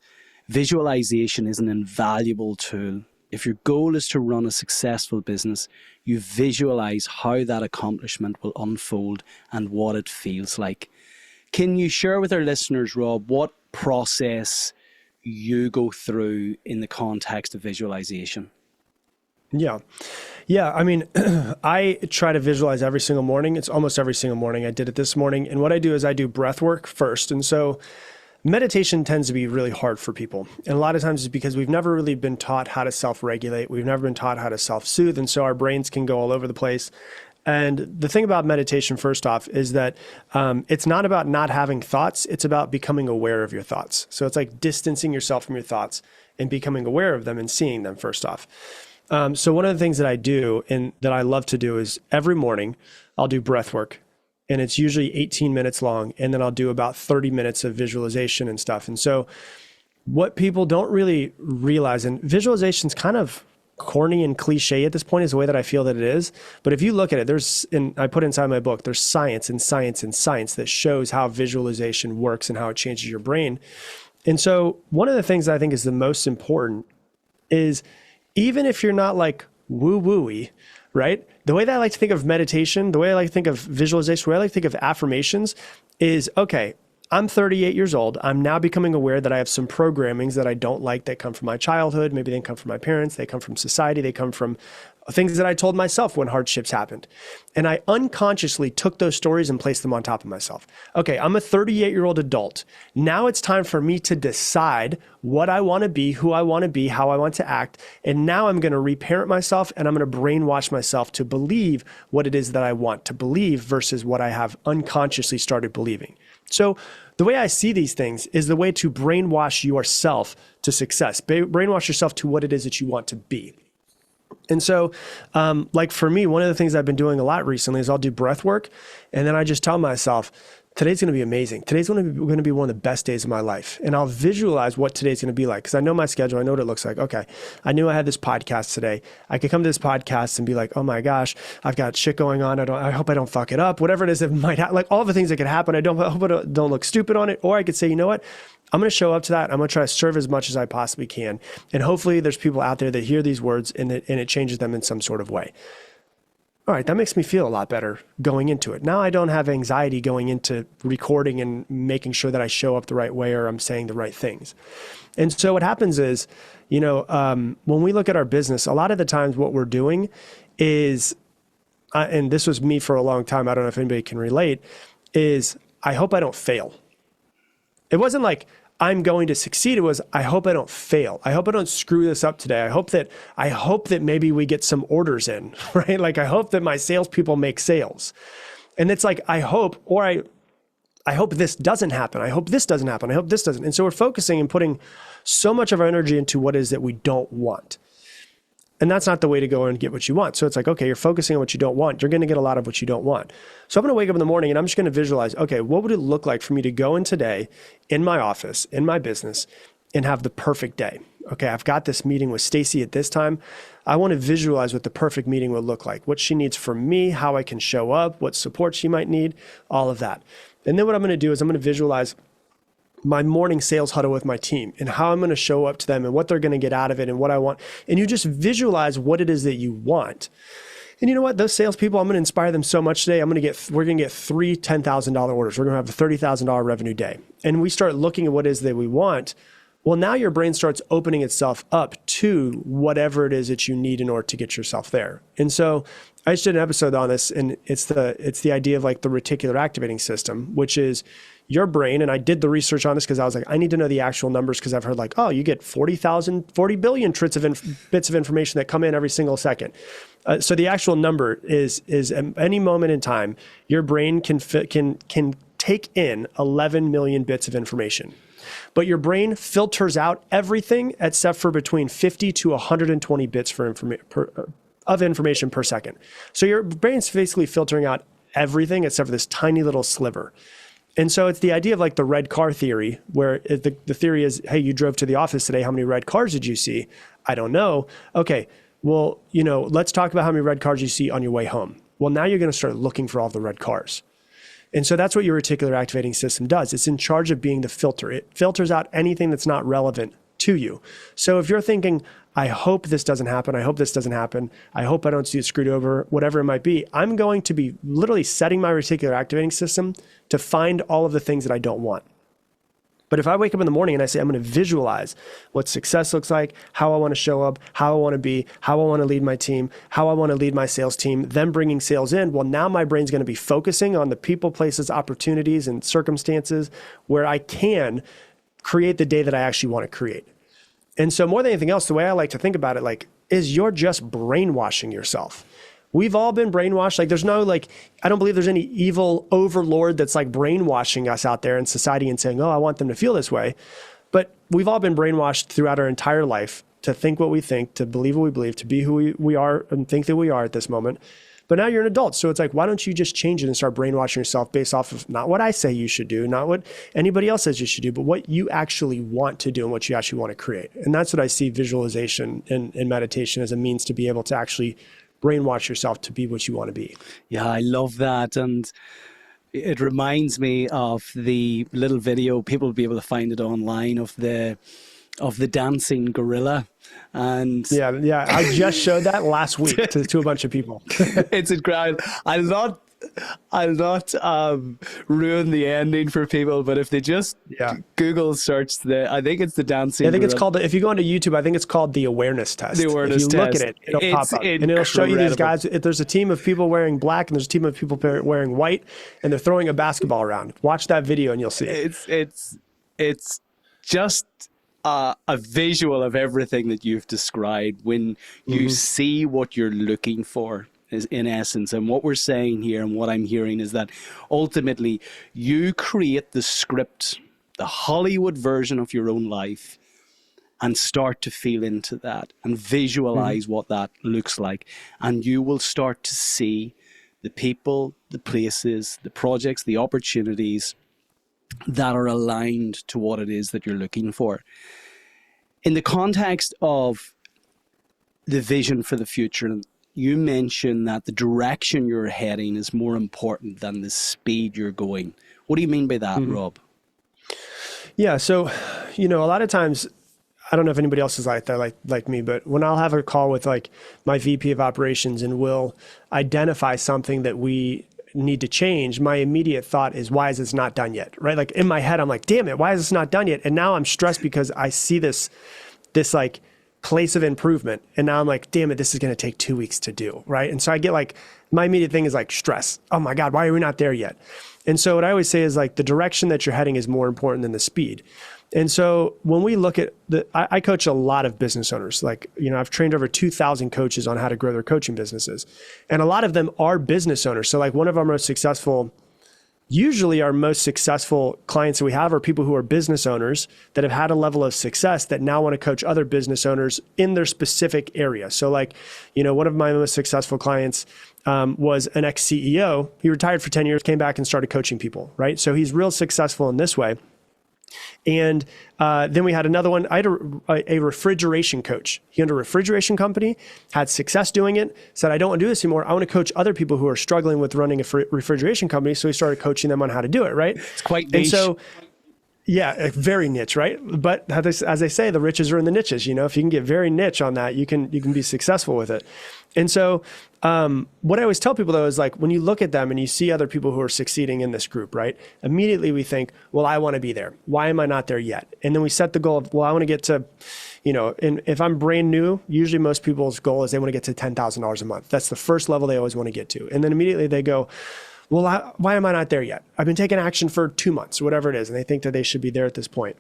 visualization is an invaluable tool. If your goal is to run a successful business, you visualize how that accomplishment will unfold and what it feels like. Can you share with our listeners, Rob, what process you go through in the context of visualization? Yeah. I mean, I try to visualize every single morning. It's almost every single morning. I did it this morning. And what I do is I do breath work first. And so meditation tends to be really hard for people. And a lot of times it's because we've never really been taught how to self-regulate. We've never been taught how to self-soothe. And so our brains can go all over the place. And the thing about meditation, first off, is that it's not about not having thoughts. It's about becoming aware of your thoughts. So it's like distancing yourself from your thoughts and becoming aware of them and seeing them first off. So one of the things that I do and that I love to do is every morning I'll do breath work, and it's usually 18 minutes long. And then I'll do about 30 minutes of visualization and stuff. And so what people don't really realize, and visualization is kind of corny and cliche at this point is the way that I feel that it is. But if you look at it, I put inside my book, there's science that shows how visualization works and how it changes your brain. And so one of the things that I think is the most important is, even if you're not like woo-woo-y, right? The way that I like to think of meditation, the way I like to think of visualization, the way I like to think of affirmations is, okay, I'm 38 years old. I'm now becoming aware that I have some programmings that I don't like that come from my childhood. Maybe they come from my parents. They come from society. They come from things that I told myself when hardships happened. And I unconsciously took those stories and placed them on top of myself. Okay, I'm a 38-year-old adult. Now it's time for me to decide what I want to be, who I want to be, how I want to act. And now I'm going to reparent myself and I'm going to brainwash myself to believe what it is that I want to believe versus what I have unconsciously started believing. So the way I see these things is the way to brainwash yourself to success, brainwash yourself to what it is that you want to be. And so, like for me, one of the things I've been doing a lot recently is I'll do breath work. And then I just tell myself, today's going to be amazing. Today's going to be one of the best days of my life. And I'll visualize what today's going to be like, because I know my schedule. I know what it looks like. Okay, I knew I had this podcast today. I could come to this podcast and be like, oh my gosh, I've got shit going on. I hope I don't fuck it up. Whatever it is that might happen, like all the things that could happen. I hope I don't look stupid on it. Or I could say, you know what? I'm going to show up to that. I'm going to try to serve as much as I possibly can. And hopefully there's people out there that hear these words and it changes them in some sort of way. all right, that makes me feel a lot better going into it. Now I don't have anxiety going into recording and making sure that I show up the right way or I'm saying the right things. And so what happens is, when we look at our business, a lot of the times what we're doing is, and this was me for a long time, I don't know if anybody can relate, is I hope I don't fail. It wasn't like I'm going to succeed. It was, I hope I don't fail. I hope I don't screw this up today. I hope that maybe we get some orders in, right? Like I hope that my salespeople make sales. And it's like, I hope this doesn't happen. I hope this doesn't happen. I hope this doesn't. And so we're focusing and putting so much of our energy into what is that we don't want. And that's not the way to go and get what you want. So it's like, okay, you're focusing on what you don't want. You're going to get a lot of what you don't want. So I'm going to wake up in the morning and I'm just going to visualize, okay, what would it look like for me to go in today in my office, in my business, and have the perfect day? Okay, I've got this meeting with Stacy at this time. I want to visualize what the perfect meeting would look like, what she needs from me, how I can show up, what support she might need, all of that. And then what I'm going to do is I'm going to visualize my morning sales huddle with my team and how I'm going to show up to them and what they're going to get out of it and what I want. And you just visualize what it is that you want. And you know what? Those salespeople, I'm going to inspire them so much today. We're going to get 3 $10,000 orders. We're going to have a $30,000 revenue day. And we start looking at what it is that we want. Well, now your brain starts opening itself up to whatever it is that you need in order to get yourself there. And so I just did an episode on this, and it's the idea of like the reticular activating system, which is your brain. And I did the research on this because I was like, I need to know the actual numbers, because I've heard like, oh, you get 40 billion bits of information that come in every single second. So the actual number is at any moment in time, your brain can take in 11 million bits of information. But your brain filters out everything except for between 50 to 120 bits of information per second. So your brain's basically filtering out everything except for this tiny little sliver. And so it's the idea of like the red car theory, where the theory is, hey, you drove to the office today. How many red cars did you see? I don't know. Okay, well, let's talk about how many red cars you see on your way home. Well, now you're going to start looking for all the red cars. And so that's what your reticular activating system does. It's in charge of being the filter. It filters out anything that's not relevant to you. So if you're thinking, I hope this doesn't happen, I hope this doesn't happen, I hope I don't see it screwed over, whatever it might be, I'm going to be literally setting my reticular activating system to find all of the things that I don't want. But if I wake up in the morning and I say, I'm going to visualize what success looks like, how I want to show up, how I want to be, how I want to lead my team, how I want to lead my sales team, them bringing sales in, well, now my brain's going to be focusing on the people, places, opportunities, and circumstances where I can create the day that I actually want to create. And so more than anything else, the way I like to think about it, is you're just brainwashing yourself. We've all been brainwashed. There's no, I don't believe there's any evil overlord that's brainwashing us out there in society and saying, oh, I want them to feel this way. But we've all been brainwashed throughout our entire life to think what we think, to believe what we believe, to be who we are and think that we are at this moment. But now you're an adult. So it's why don't you just change it and start brainwashing yourself based off of not what I say you should do, not what anybody else says you should do, but what you actually want to do and what you actually want to create. And that's what I see visualization and meditation as a means to be able to actually brainwash yourself to be what you want to be. Yeah, I love that. And it reminds me of the little video, people will be able to find it online, of the dancing gorilla. And yeah, I just showed that last week to a bunch of people. It's incredible. I'll not ruin the ending for people, but if they just Google search I think it's the dancing. I think gorilla. It's called, if you go onto YouTube, I think it's called the awareness test. The awareness test. If you test. Look at it, it'll pop up, and it'll show you these guys. If there's a team of people wearing black and there's a team of people wearing white, and they're throwing a basketball around. Watch that video and you'll see it. It's just a visual of everything that you've described when you see what you're looking for, is in essence. And what we're saying here and what I'm hearing is that ultimately you create the script, the Hollywood version of your own life, and start to feel into that and visualize what that looks like. And you will start to see the people, the places, the projects, the opportunities that are aligned to what it is that you're looking for. In the context of the vision for the future, you mentioned that the direction you're heading is more important than the speed you're going. What do you mean by that, Rob? Yeah, so, a lot of times I don't know if anybody else is like that, like me, but when I'll have a call with like my VP of operations and we'll identify something that we need to change, my immediate thought is, why is this not done yet? Right? Like in my head, I'm like, damn it, why is this not done yet? And now I'm stressed because I see this like place of improvement. And now I'm like, damn it, this is going to take 2 weeks to do. Right. And so I get like, my immediate thing is like stress. Oh my God, why are we not there yet? And so what I always say is like, the direction that you're heading is more important than the speed. And so when we look at I coach a lot of business owners. Like, I've trained over 2,000 coaches on how to grow their coaching businesses. And a lot of them are business owners. So like usually our most successful clients that we have are people who are business owners that have had a level of success that now want to coach other business owners in their specific area. So like, one of my most successful clients was an ex-CEO. He retired for 10 years, came back and started coaching people, right? So he's real successful in this way. And then we had another one. I had a refrigeration coach. He owned a refrigeration company, had success doing it, said, I don't want to do this anymore. I want to coach other people who are struggling with running a refrigeration company. So he started coaching them on how to do it, right? It's quite niche. And so, yeah, very niche, right? But as they say, the riches are in the niches. If you can get very niche on that, you can be successful with it. And so what I always tell people though is like, when you look at them and you see other people who are succeeding in this group, right? Immediately we think, well, I want to be there. Why am I not there yet? And then we set the goal of, well, I want to get to, and if I'm brand new, usually most people's goal is they want to get to $10,000 a month. That's the first level they always want to get to. And then immediately they go, well, why am I not there yet? I've been taking action for 2 months, whatever it is. And they think that they should be there at this point.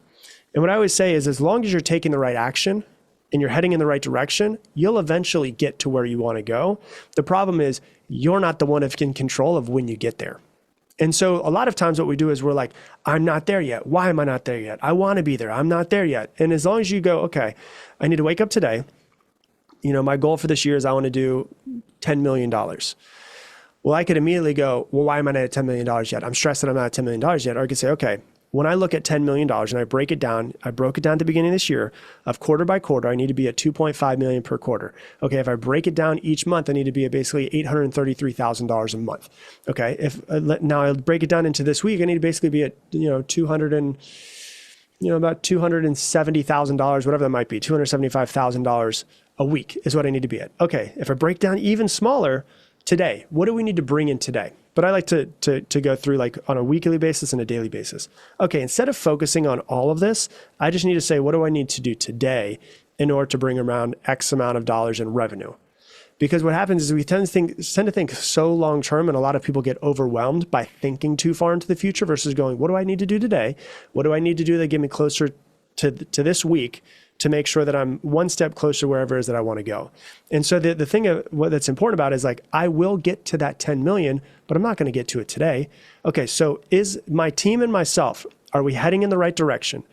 And what I always say is, as long as you're taking the right action and you're heading in the right direction, you'll eventually get to where you want to go. The problem is you're not the one in control of when you get there. And so a lot of times what we do is we're like, I'm not there yet. Why am I not there yet? I want to be there. I'm not there yet. And as long as you go, okay, I need to wake up today. My goal for this year is I want to do $10 million. Well, I could immediately go, well, why am I not at $10 million yet? I'm stressed that I'm not at $10 million yet. Or I could say, okay, when I look at $10 million and I broke it down at the beginning of this year of quarter by quarter, I need to be at 2.5 million per quarter. Okay. If I break it down each month, I need to be at basically $833,000 a month. Okay. Now I break it down into this week, I need to basically be at, about $270,000, whatever that might be, $275,000 a week is what I need to be at. Okay. If I break down even smaller, today, what do we need to bring in today? But I like to go through like on a weekly basis and a daily basis. Okay, instead of focusing on all of this, I just need to say, what do I need to do today in order to bring around X amount of dollars in revenue? Because what happens is we tend to think so long term, and a lot of people get overwhelmed by thinking too far into the future versus going, what do I need to do today? What do I need to do that get me closer to this week to make sure that I'm one step closer wherever it is that I want to go? And so the thing that's important about it is like, I will get to that 10 million, but I'm not going to get to it today. Okay, so is my team and myself, are we heading in the right direction?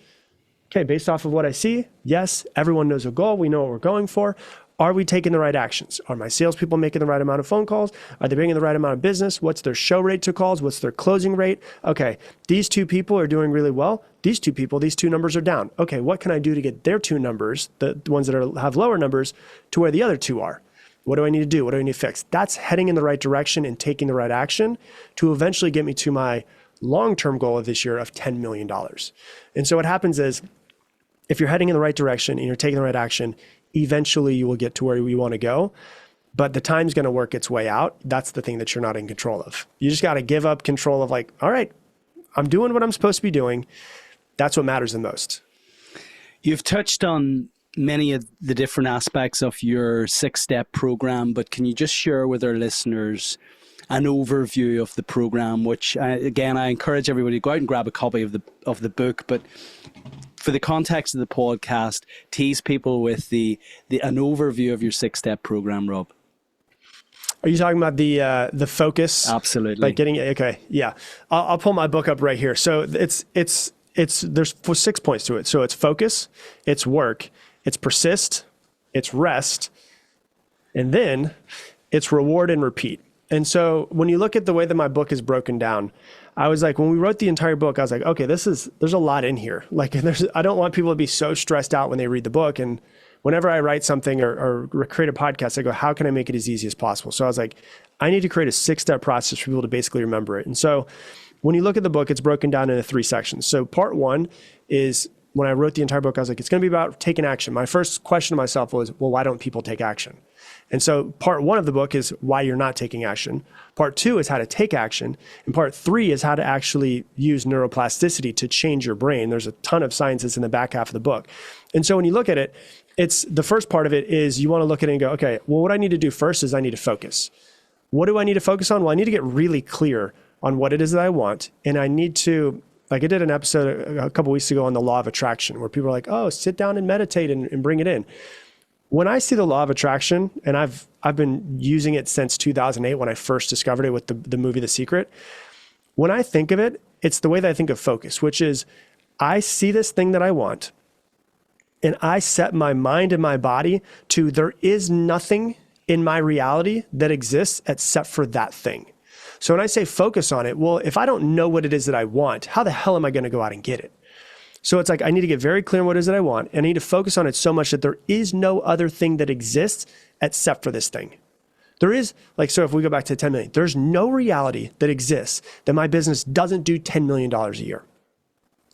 Okay, based off of what I see, yes, everyone knows a goal. We know what we're going for. Are we taking the right actions? Are my salespeople making the right amount of phone calls? Are they bringing the right amount of business? What's their show rate to calls? What's their closing rate? Okay, these two people are doing really well. These two numbers are down. Okay, what can I do to get their two numbers, the ones that have lower numbers, to where the other two are? What do I need to do? What do I need to fix? That's heading in the right direction and taking the right action to eventually get me to my long-term goal of this year of $10 million. And so what happens is, if you're heading in the right direction and you're taking the right action, eventually you will get to where you want to go, but the time's going to work its way out. That's the thing that you're not in control of. You just got to give up control of like, all right, I'm doing what I'm supposed to be doing. That's what matters the most. You've touched on many of the different aspects of your 6-step program, but can you just share with our listeners an overview of the program, which again, I encourage everybody to go out and grab a copy of the book, but for the context of the podcast, tease people with an overview of your 6-step program, Rob. Are you talking about the focus? Absolutely. Like okay, yeah. I'll pull my book up right here. So there's 6 points to it. So it's focus, it's work, it's persist, it's rest, and then it's reward and repeat. And so when you look at the way that my book is broken down, I was like, when we wrote the entire book, I was like, okay, there's a lot in here. Like I don't want people to be so stressed out when they read the book. And whenever I write something or create a podcast, I go, how can I make it as easy as possible? So I was like, I need to create a 6-step process for people to basically remember it. And so when you look at the book, it's broken down into 3 sections. So part 1 is when I wrote the entire book, I was like, it's going to be about taking action. My first question to myself was, well, why don't people take action? And so part 1 of the book is why you're not taking action. Part 2 is how to take action. And part 3 is how to actually use neuroplasticity to change your brain. There's a ton of science that's in the back half of the book. And so when you look at it, it's the first part of it is you want to look at it and go, okay, well, what I need to do first is I need to focus. What do I need to focus on? Well, I need to get really clear on what it is that I want. And I need to, like I did an episode a couple weeks ago on the law of attraction where people are like, oh, sit down and meditate and bring it in. When I see the law of attraction, and I've been using it since 2008 when I first discovered it with the movie The Secret. When I think of it, it's the way that I think of focus, which is I see this thing that I want and I set my mind and my body to there is nothing in my reality that exists except for that thing. So when I say focus on it, well, if I don't know what it is that I want, how the hell am I going to go out and get it? So it's like, I need to get very clear on what it is that I want. And I need to focus on it so much that there is no other thing that exists except for this thing. There is like, so if we go back to 10 million, there's no reality that exists that my business doesn't do $10 million a year.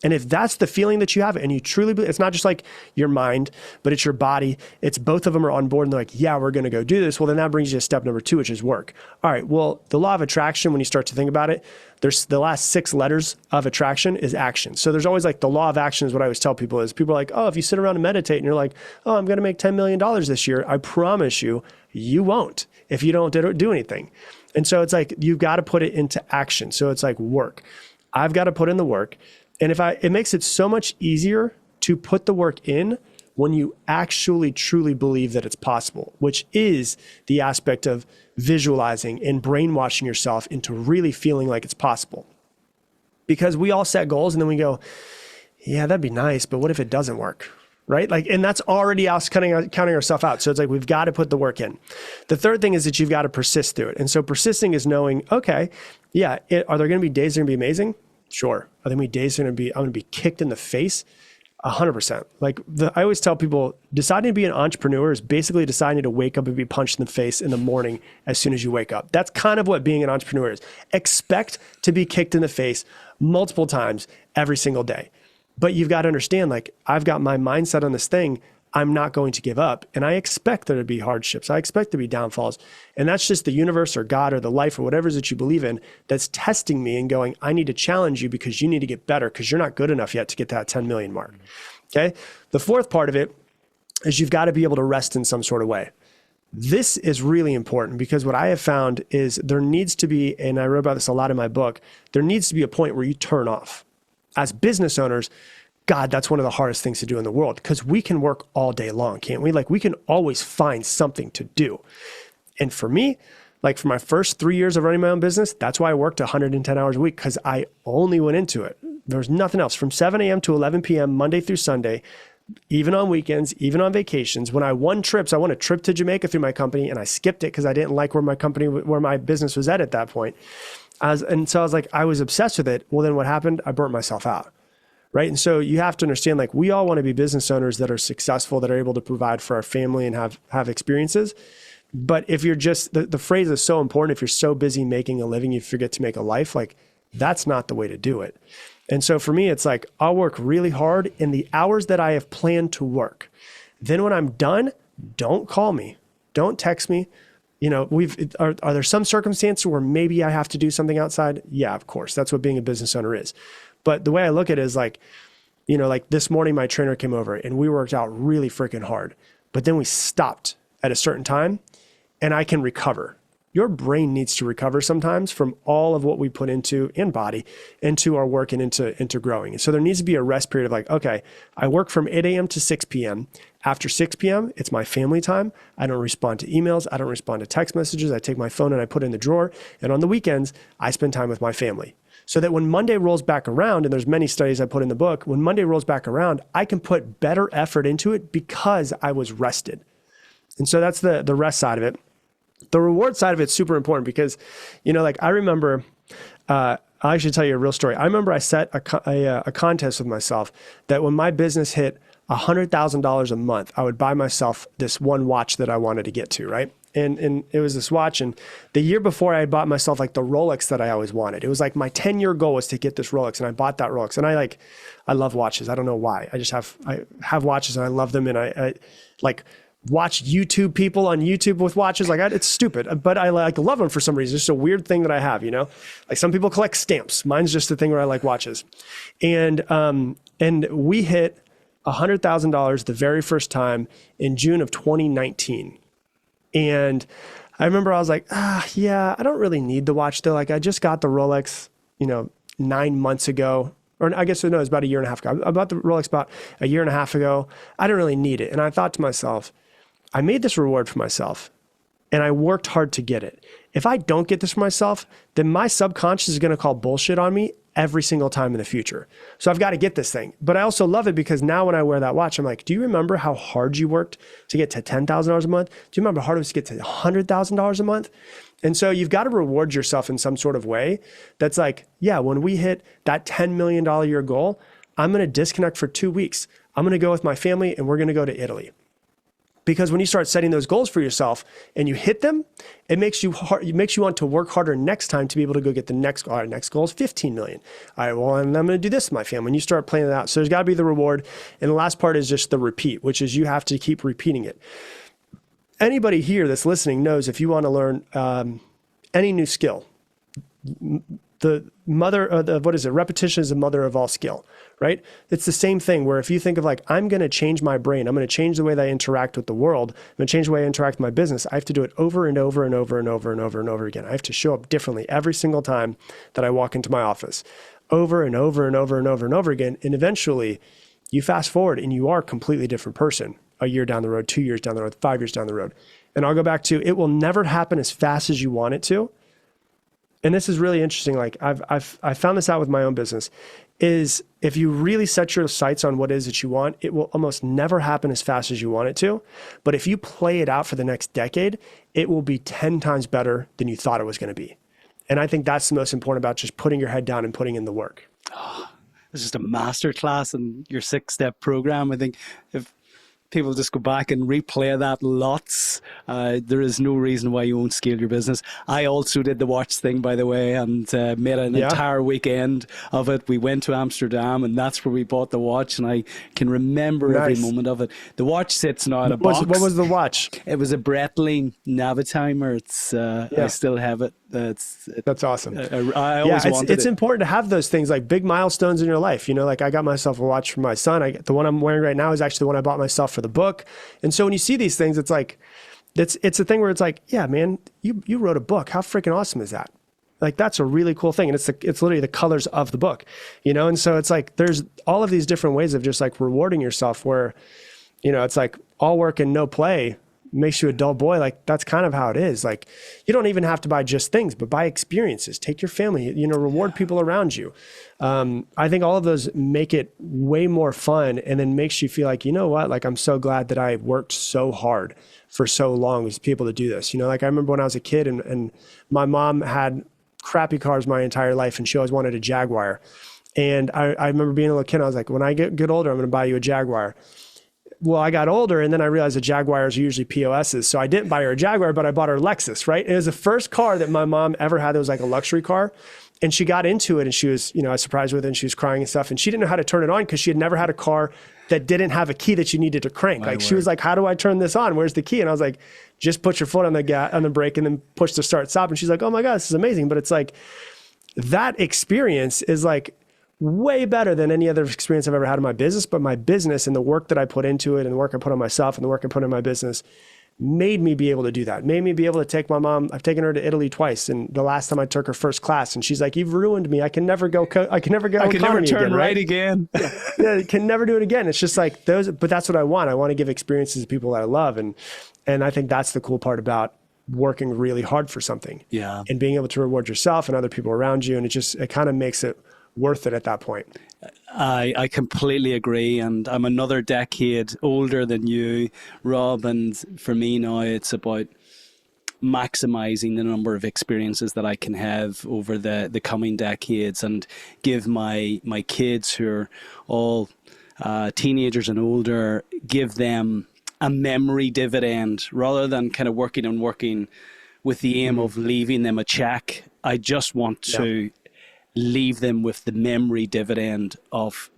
And if that's the feeling that you have and you truly believe, it's not just like your mind, but it's your body. It's both of them are on board and they're like, yeah, we're going to go do this. Well, then that brings you to step number 2, which is work. All right. Well, the law of attraction, when you start to think about it, there's the last 6 letters of attraction is action. So there's always like the law of action is what I always tell people is people are like, oh, if you sit around and meditate and you're like, oh, I'm going to make $10 million this year. I promise you, you won't if you don't do anything. And so it's like, you've got to put it into action. So it's like work. I've got to put in the work. And it makes it so much easier to put the work in when you actually truly believe that it's possible, which is the aspect of visualizing and brainwashing yourself into really feeling like it's possible. Because we all set goals and then we go, yeah, that'd be nice, but what if it doesn't work? Right? Like, and that's already us counting ourselves out. So it's like, we've got to put the work in. The third thing is that you've got to persist through it. And so persisting is knowing, okay, yeah, are there going to be days that are going to be amazing? Sure. Are there going to be days that I'm going to be kicked in the face? 100%. Like I always tell people, deciding to be an entrepreneur is basically deciding to wake up and be punched in the face in the morning as soon as you wake up. That's kind of what being an entrepreneur is. Expect to be kicked in the face multiple times every single day. But you've got to understand, like, I've got my mindset on this thing. I'm not going to give up. And I expect there to be hardships. I expect there to be downfalls. And that's just the universe or God or the life or whatever it is that you believe in that's testing me and going, I need to challenge you because you need to get better because you're not good enough yet to get that 10 million mark. Okay. The fourth part of it is you've got to be able to rest in some sort of way. This is really important because what I have found is there needs to be, and I wrote about this a lot in my book, there needs to be a point where you turn off. As business owners, God, that's one of the hardest things to do in the world because we can work all day long, can't we? Like we can always find something to do. And for me, like for my first 3 years of running my own business, that's why I worked 110 hours a week because I only went into it. There was nothing else from 7 a.m. to 11 p.m., Monday through Sunday, even on weekends, even on vacations. When I won trips, I won a trip to Jamaica through my company and I skipped it because I didn't like where my business was at that point. And so I was like, I was obsessed with it. Well, then what happened? I burnt myself out. Right. And so you have to understand, like, we all want to be business owners that are successful, that are able to provide for our family and have experiences. But if you're just, the phrase is so important. If you're so busy making a living, you forget to make a life. Like, that's not the way to do it. And so for me, it's like, I'll work really hard in the hours that I have planned to work. Then when I'm done, don't call me. Don't text me. You know, are there some circumstances where maybe I have to do something outside? Yeah, of course. That's what being a business owner is. But the way I look at it is like, you know, like this morning, my trainer came over and we worked out really freaking hard, but then we stopped at a certain time and I can recover. Your brain needs to recover sometimes from all of what we put into body, into our work and into growing. And so there needs to be a rest period of like, okay, I work from 8 a.m. to 6 p.m. After 6 p.m., it's my family time. I don't respond to emails. I don't respond to text messages. I take my phone and I put it in the drawer. And on the weekends, I spend time with my family. So that when Monday rolls back around, and there's many studies I put in the book, when Monday rolls back around, I can put better effort into it because I was rested. And so that's the rest side of it. The reward side of it's super important because, you know, like I remember, I'll actually tell you a real story. I remember I set a contest with myself that when my business hit $100,000 a month, I would buy myself this one watch that I wanted to get to, right? and it was this watch. And the year before, I bought myself like the Rolex that I always wanted. It was like my 10-year goal was to get this Rolex, and I bought that Rolex. And I love watches. I don't know why. I have watches and I love them, and I like watch YouTube people on YouTube with watches. Like it's stupid, but I like love them for some reason. It's just a weird thing that I have, you know, like some people collect stamps. Mine's just the thing where I like watches. And we hit $100,000 the very first time in June of 2019. And I remember I was like, yeah, I don't really need the watch though. Like I just got the Rolex, 9 months ago. Or I guess, no, it was about a year and a half ago. I bought the Rolex about a year and a half ago. I didn't really need it. And I thought to myself, I made this reward for myself and I worked hard to get it. If I don't get this for myself, then my subconscious is going to call bullshit on me every single time in the future. So I've got to get this thing. But I also love it because now when I wear that watch, I'm like, do you remember how hard you worked to get to $10,000 a month? Do you remember how hard it was to get to $100,000 a month? And so you've got to reward yourself in some sort of way that's like, yeah, when we hit that $10 million a year goal, I'm going to disconnect for 2 weeks. I'm going to go with my family and we're going to go to Italy. Because when you start setting those goals for yourself and you hit them, it makes you want to work harder next time to be able to go get the next goal. All right, next goal is 15 million. All right, well, and I'm going to do this with my family. And you start playing it out. So there's got to be the reward. And the last part is just the repeat, which is you have to keep repeating it. Anybody here that's listening knows if you want to learn any new skill, repetition is the mother of all skill, right? It's the same thing where if you think of like, I'm going to change my brain, I'm going to change the way that I interact with the world, I'm going to change the way I interact with my business, I have to do it over and over and over and over and over and over again. I have to show up differently every single time that I walk into my office, over and over and over and over and over again. And eventually you fast forward and you are a completely different person a year down the road, 2 years down the road, 5 years down the road. And I'll go back to, it will never happen as fast as you want it to. And this is really interesting. Like I found this out with my own business is if you really set your sights on what it is that you want, it will almost never happen as fast as you want it to. But if you play it out for the next decade, it will be 10 times better than you thought it was going to be. And I think that's the most important about just putting your head down and putting in the work. Oh, it's just a masterclass in your 6-step program. I think if people just go back and replay that lots, there is no reason why you won't scale your business. I also did the watch thing, by the way, and made an entire weekend of it. We went to Amsterdam, and that's where we bought the watch, and I can remember every moment of it. The watch sits now in a box. What was the watch? It was a Breitling Navitimer. It's I still have it. That's awesome. I always wanted it's important to have those things like big milestones in your life. Like I got myself a watch for my son. The one I'm wearing right now is actually the one I bought myself for the book. And so when you see these things, it's like, it's a thing where it's like, yeah, man, you wrote a book. How freaking awesome is that? Like, that's a really cool thing. And it's literally the colors of the book, And so it's like, there's all of these different ways of just like rewarding yourself where, it's like all work and no play makes you a dull boy. Like that's kind of how it is. Like you don't even have to buy just things, but buy experiences, take your family, reward people around you. I think all of those make it way more fun and then makes you feel like, you know what, like I'm so glad that I worked so hard for so long as people to do this. Like I remember when I was a kid and my mom had crappy cars my entire life and she always wanted a Jaguar. And I remember being a little kid, and I was like, when I get older, I'm going to buy you a Jaguar. Well, I got older and then I realized that Jaguars are usually POSs. So I didn't buy her a Jaguar, but I bought her a Lexus, right? It was the first car that my mom ever had that was like a luxury car. And she got into it and she was, I was surprised with it and she was crying and stuff. And she didn't know how to turn it on because she had never had a car that didn't have a key that you needed to crank. She was like, how do I turn this on? Where's the key? And I was like, just put your foot on the brake and then push the start stop. And she's like, oh my God, this is amazing. But it's like, that experience is like, way better than any other experience I've ever had in my business, but my business and the work that I put into it and the work I put on myself and the work I put in my business made me be able to do that. Made me be able to take my mom. I've taken her to Italy twice. And the last time I took her first class and she's like, you've ruined me. I can never go. I can never turn right again. Yeah, can never do it again. It's just like but that's what I want. I want to give experiences to people that I love. And I think that's the cool part about working really hard for something. Yeah. And being able to reward yourself and other people around you. And it kind of makes it worth it at that point. I completely agree, and I'm another decade older than you, Rob, and for me now it's about maximizing the number of experiences that I can have over the coming decades and give my kids who are all teenagers and older, give them a memory dividend rather than kind of working and working with the aim of leaving them a check. I just want to leave them with the memory dividend of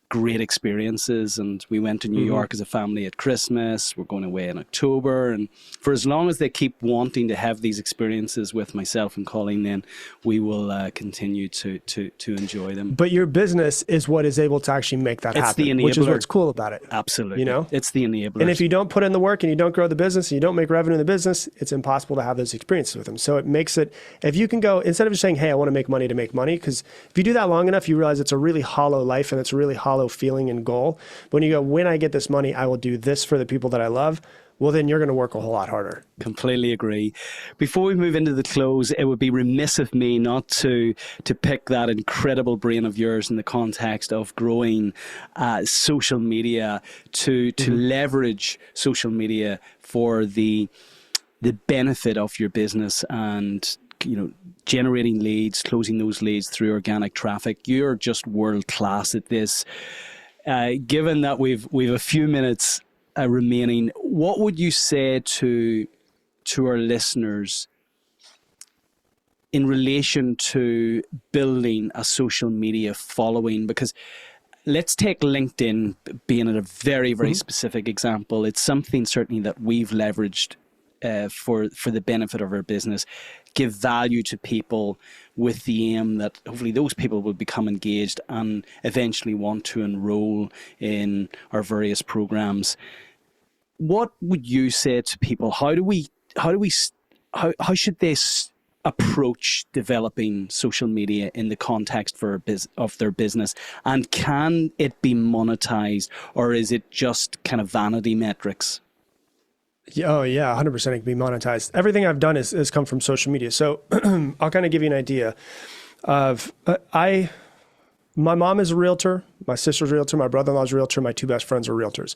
great experiences. And we went to New York as a family at Christmas. We're going away in October. And for as long as they keep wanting to have these experiences with myself and Colleen, then we will continue to enjoy them. But your business is what is able to actually make that happen, the enabler. Which is what's cool about it. Absolutely. You know? It's the enabler. And if you don't put in the work and you don't grow the business and you don't make revenue in the business, it's impossible to have those experiences with them. So it makes it, if you can go, instead of just saying, hey, I want to make money, because if you do that long enough, you realize it's a really hollow life and it's a really hollow feeling and goal. When you go, when I get this money, I will do this for the people that I love. Well, then you're going to work a whole lot harder. Completely agree. Before we move into the close, it would be remiss of me not to pick that incredible brain of yours in the context of growing social media, to leverage social media for the benefit of your business and, generating leads, closing those leads through organic traffic. You're just world class at this. Given that we've a few minutes remaining, what would you say to our listeners in relation to building a social media following? Because let's take LinkedIn being a very, very specific example. It's something certainly that we've leveraged for the benefit of our business, give value to people with the aim that hopefully those people will become engaged and eventually want to enroll in our various programs. What would you say to people? How should they approach developing social media in the context of their business? And can it be monetized, or is it just kind of vanity metrics? Oh yeah, 100% it can be monetized. Everything I've done has come from social media. So I'll kind of give you an idea of, my mom is a realtor, my sister's a realtor, my brother-in-law's a realtor, my two best friends are realtors.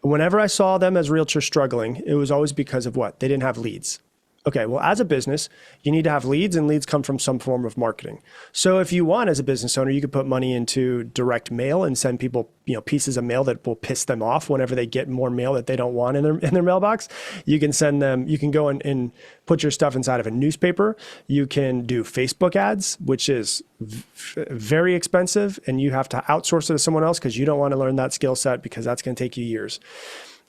Whenever I saw them as realtors struggling, it was always because of what? They didn't have leads. Okay, well, as a business, you need to have leads, and leads come from some form of marketing. So if you want, as a business owner, you could put money into direct mail and send people, pieces of mail that will piss them off whenever they get more mail that they don't want in their mailbox. You can send them, you can go and put your stuff inside of a newspaper. You can do Facebook ads, which is very expensive, and you have to outsource it to someone else because you don't want to learn that skill set because that's going to take you years.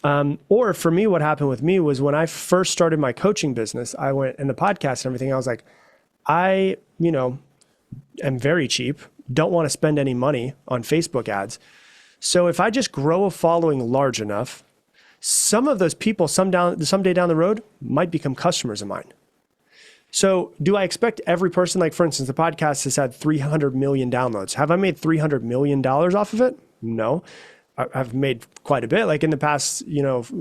Or for me, what happened with me was when I first started my coaching business, I went in the podcast and everything. I was like, I am very cheap, don't want to spend any money on Facebook ads. So if I just grow a following large enough, some of those people someday down the road might become customers of mine. So do I expect every person, like for instance, the podcast has had 300 million downloads. Have I made $300 million off of it? No. I've made quite a bit. Like in the past,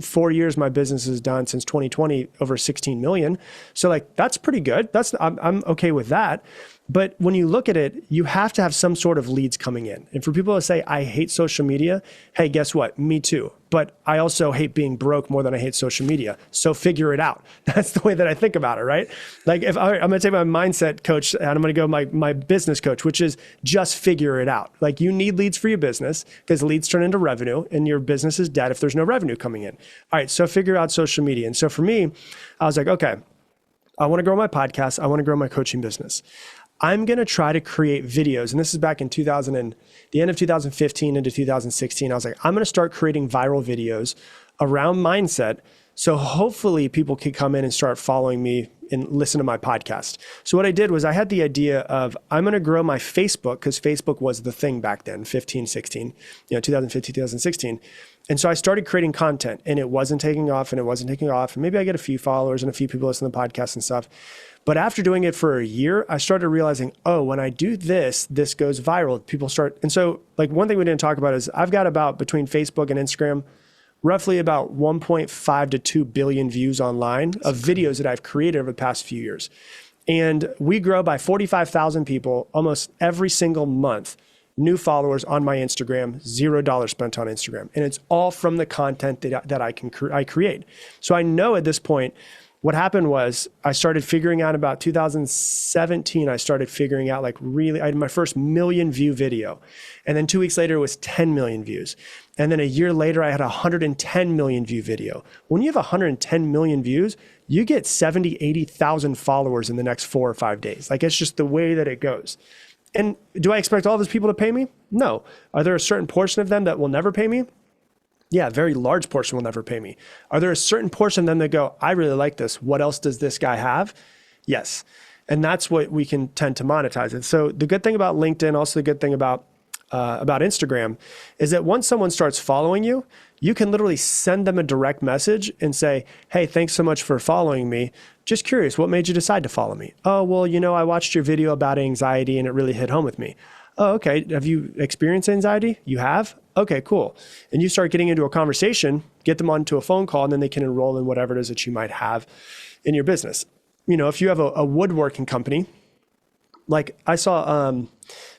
4 years, my business has done since 2020 over 16 million. So like, that's pretty good. I'm okay with that. But when you look at it, you have to have some sort of leads coming in. And for people to say, I hate social media. Hey, guess what? Me too. But I also hate being broke more than I hate social media. So figure it out. That's the way that I think about it, right? Like if I'm going to take my mindset coach and I'm going to go my business coach, which is just figure it out. Like you need leads for your business because leads turn into revenue and your business is dead if there's no revenue coming in. All right. So figure out social media. And so for me, I was like, okay, I want to grow my podcast. I want to grow my coaching business. I'm going to try to create videos. And this is back in the end of 2015 into 2016. I was like, I'm going to start creating viral videos around mindset. So hopefully people could come in and start following me and listen to my podcast. So what I did was I had the idea of I'm going to grow my Facebook because Facebook was the thing back then, 2015, 2016. And so I started creating content and it wasn't taking off and maybe I get a few followers and a few people listen to the podcast and stuff. But after doing it for a year, I started realizing, when I do this goes viral. People start. And so like one thing we didn't talk about is I've got about between Facebook and Instagram, roughly about 1.5 to 2 billion views online of videos that I've created over the past few years. And we grow by 45,000 people almost every single month, new followers on my Instagram, $0 spent on Instagram. And it's all from the content that I create. So I know at this point, what happened was I started figuring out about 2017, I started figuring out like really, I had my first 1 million view video. And then 2 weeks later, it was 10 million views. And then a year later, I had a 110 million view video. When you have 110 million views, you get 70, 80,000 followers in the next 4 or 5 days. Like, it's just the way that it goes. And do I expect all those people to pay me? No. Are there a certain portion of them that will never pay me? Yeah, a very large portion will never pay me. Are there a certain portion of them that go, I really like this. What else does this guy have? Yes. And that's what we can tend to monetize. And so the good thing about LinkedIn, also the good thing about Instagram, is that once someone starts following you, you can literally send them a direct message and say, hey, thanks so much for following me. Just curious, what made you decide to follow me? Oh, well, I watched your video about anxiety and it really hit home with me. Oh, okay. Have you experienced anxiety? You have? Okay, cool. And you start getting into a conversation, get them onto a phone call, and then they can enroll in whatever it is that you might have in your business. If you have a woodworking company, like I saw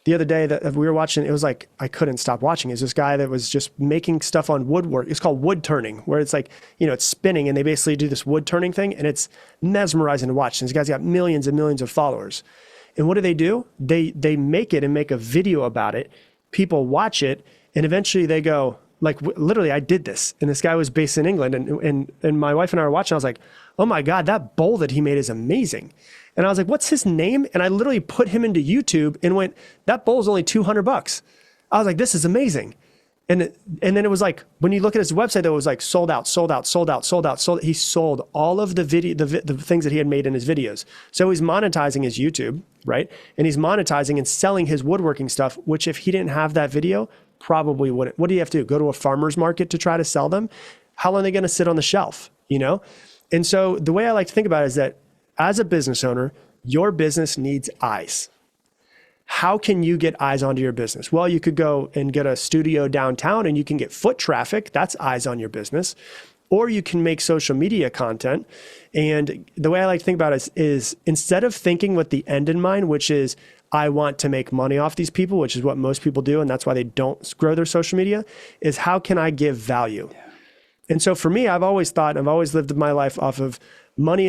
the other day that we were watching, it was like, I couldn't stop watching. It's this guy that was just making stuff on woodwork. It's called wood turning, where it's like, it's spinning and they basically do this wood turning thing, and it's mesmerizing to watch. And this guy's got millions and millions of followers. And what do? They make it and make a video about it. People watch it, and eventually they go, like, literally, I did this. And this guy was based in England, and my wife and I were watching. I was like, oh my God, that bowl that he made is amazing. And I was like, what's his name? And I literally put him into YouTube and went, that bowl is only $200. I was like, this is amazing. And then it was like, when you look at his website, it was like sold out. He sold all of the things that he had made in his videos. So he's monetizing his YouTube, right? And he's monetizing and selling his woodworking stuff, which if he didn't have that video, probably wouldn't. What do you have to do? Go to a farmer's market to try to sell them? How long are they going to sit on the shelf? And so the way I like to think about it is that as a business owner, your business needs eyes. How can you get eyes onto your business? Well, you could go and get a studio downtown and you can get foot traffic. That's eyes on your business. Or you can make social media content. And the way I like to think about it is instead of thinking with the end in mind, which is I want to make money off these people, which is what most people do, and that's why they don't grow their social media, is how can I give value? Yeah. And so for me, I've always lived my life off of money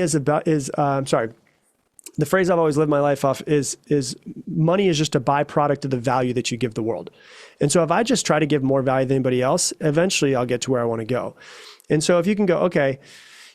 the phrase I've always lived my life off is money is just a byproduct of the value that you give the world. And so if I just try to give more value than anybody else, eventually I'll get to where I want to go. And so if you can go, okay,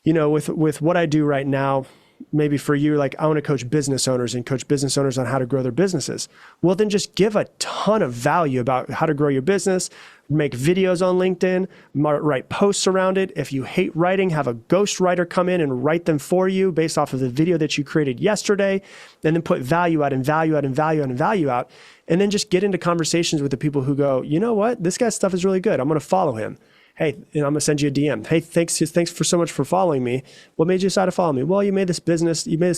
with what I do right now, maybe for you, like I want to coach business owners on how to grow their businesses. Well, then just give a ton of value about how to grow your business, make videos on LinkedIn, write posts around it. If you hate writing, have a ghostwriter come in and write them for you based off of the video that you created yesterday, and then put value out and value out and value out and value out. And then just get into conversations with the people who go, you know what, this guy's stuff is really good. I'm going to follow him. Hey, I'm going to send you a DM. Hey, thanks for so much for following me. What made you decide to follow me? Well, you made this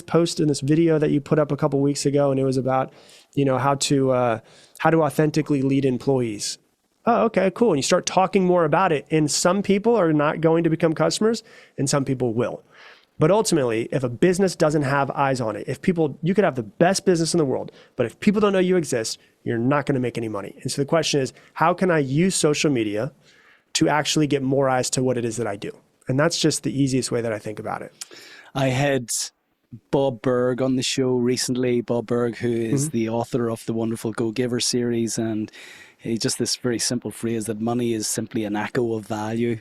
post in this video that you put up a couple weeks ago, and it was about, how to authentically lead employees. Oh, okay, cool. And you start talking more about it. And some people are not going to become customers, and some people will. But ultimately, if a business doesn't have eyes on it, you could have the best business in the world, but if people don't know you exist, you're not going to make any money. And so the question is, how can I use social media to actually get more eyes to what it is that I do? And that's just the easiest way that I think about it. I had Bob Berg on the show recently. Bob Berg, who is the author of the wonderful Go Giver series, and he just this very simple phrase that money is simply an echo of value.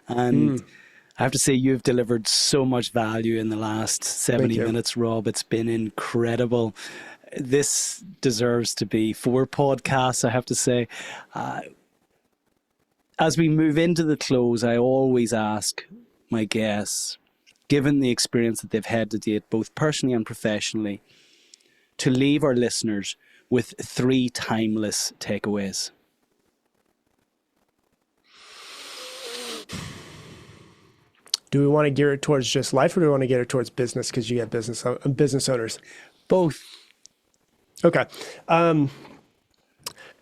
And I have to say, you've delivered so much value in the last 70 minutes, Rob. It's been incredible. This deserves to be 4 podcasts, I have to say. As we move into the close, I always ask my guests, given the experience that they've had to date, both personally and professionally, to leave our listeners with 3 timeless takeaways. Do we want to gear it towards just life, or do we want to gear it towards business because you have business owners? Both. Okay.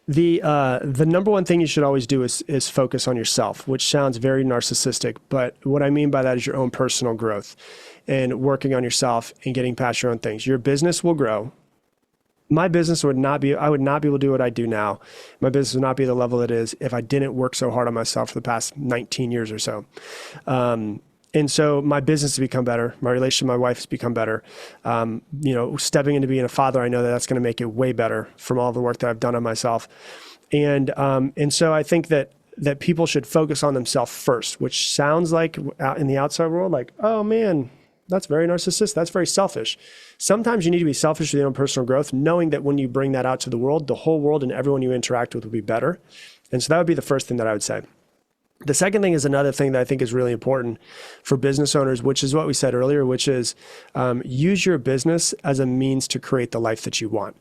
The number one thing you should always do is focus on yourself, which sounds very narcissistic, but what I mean by that is your own personal growth and working on yourself and getting past your own things. Your business will grow. My business I would not be able to do what I do now. My business would not be the level it is if I didn't work so hard on myself for the past 19 years or so. And so my business has become better. My relationship with my wife has become better. Stepping into being a father, I know that that's going to make it way better from all the work that I've done on myself. And so I think that people should focus on themselves first, which sounds like out in the outside world, like, oh man, that's very narcissistic. That's very selfish. Sometimes you need to be selfish with your own personal growth, knowing that when you bring that out to the world, the whole world and everyone you interact with will be better. And so that would be the first thing that I would say. The second thing is another thing that I think is really important for business owners, which is what we said earlier, which is use your business as a means to create the life that you want.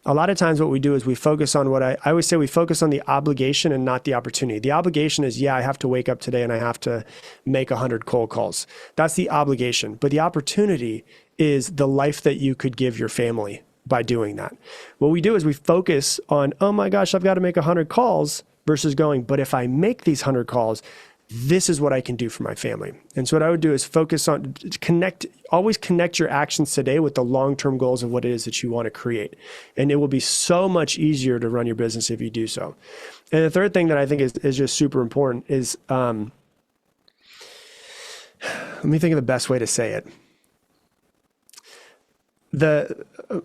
A lot of times what we do is we focus on what I always say, we focus on the obligation and not the opportunity. The obligation is, I have to wake up today and I have to make 100 cold calls. That's the obligation. But the opportunity is the life that you could give your family by doing that. What we do is we focus on, oh my gosh, I've got to make 100 calls versus going, but if I make these 100 calls, this is what I can do for my family. And so what I would do is focus on, always connect your actions today with the long-term goals of what it is that you want to create. And it will be so much easier to run your business if you do so. And the third thing that I think is just super important is, let me think of the best way to say it.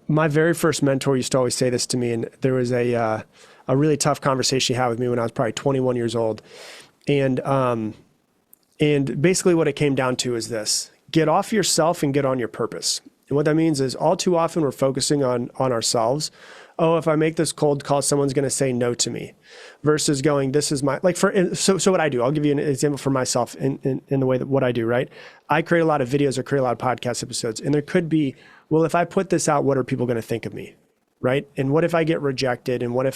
My very first mentor used to always say this to me, and there was a really tough conversation he had with me when I was probably 21 years old. And basically what it came down to is this: get off yourself and get on your purpose. And what that means is all too often we're focusing on ourselves. Oh, if I make this cold call, someone's going to say no to me, versus going, this is my, so what I do, I'll give you an example for myself in the way that what I do, right? I create a lot of videos or create a lot of podcast episodes, and there could be, well, if I put this out, what are people going to think of me? Right? And what if I get rejected? And what if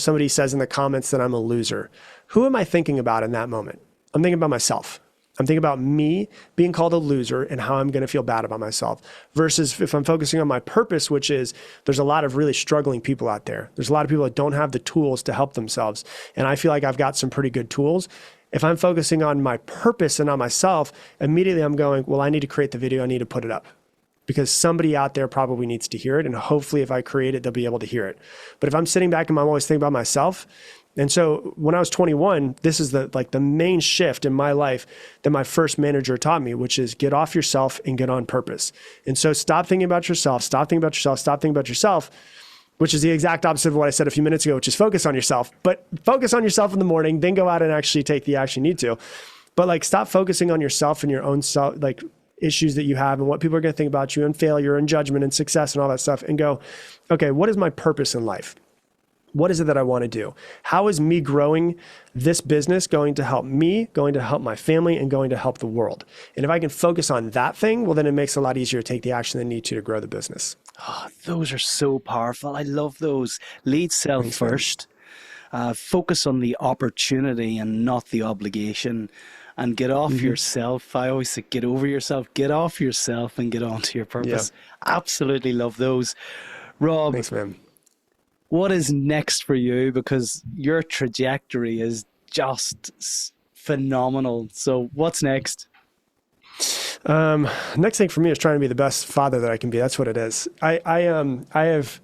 somebody says in the comments that I'm a loser? Who am I thinking about in that moment? I'm thinking about myself. I'm thinking about me being called a loser and how I'm going to feel bad about myself, versus if I'm focusing on my purpose, which is there's a lot of really struggling people out there. There's a lot of people that don't have the tools to help themselves. And I feel like I've got some pretty good tools. If I'm focusing on my purpose and on myself, immediately I'm going, well, I need to create the video. I need to put it up, because somebody out there probably needs to hear it. And hopefully if I create it, they'll be able to hear it. But if I'm sitting back and I'm always thinking about myself. And so when I was 21, this is the main shift in my life that my first manager taught me, which is get off yourself and get on purpose. And so stop thinking about yourself, stop thinking about yourself, stop thinking about yourself, which is the exact opposite of what I said a few minutes ago, which is focus on yourself. But focus on yourself in the morning, then go out and actually take the action you need to. But stop focusing on yourself and your own self, issues that you have and what people are going to think about you, and failure and judgment and success and all that stuff, and go, okay, what is my purpose in life? What is it that I want to do? How is me growing this business going to help me, going to help my family, and going to help the world? And if I can focus on that thing, well, then it makes it a lot easier to take the action that you need to grow the business. Oh, those are so powerful. I love those. Lead self first. Focus on the opportunity and not the obligation. And get off yourself. I always say, get over yourself, get off yourself, and get onto your purpose. Yeah. Absolutely love those. Rob, thanks, man. What is next for you? Because your trajectory is just phenomenal. So what's next? Next thing for me is trying to be the best father that I can be. That's what it is. I've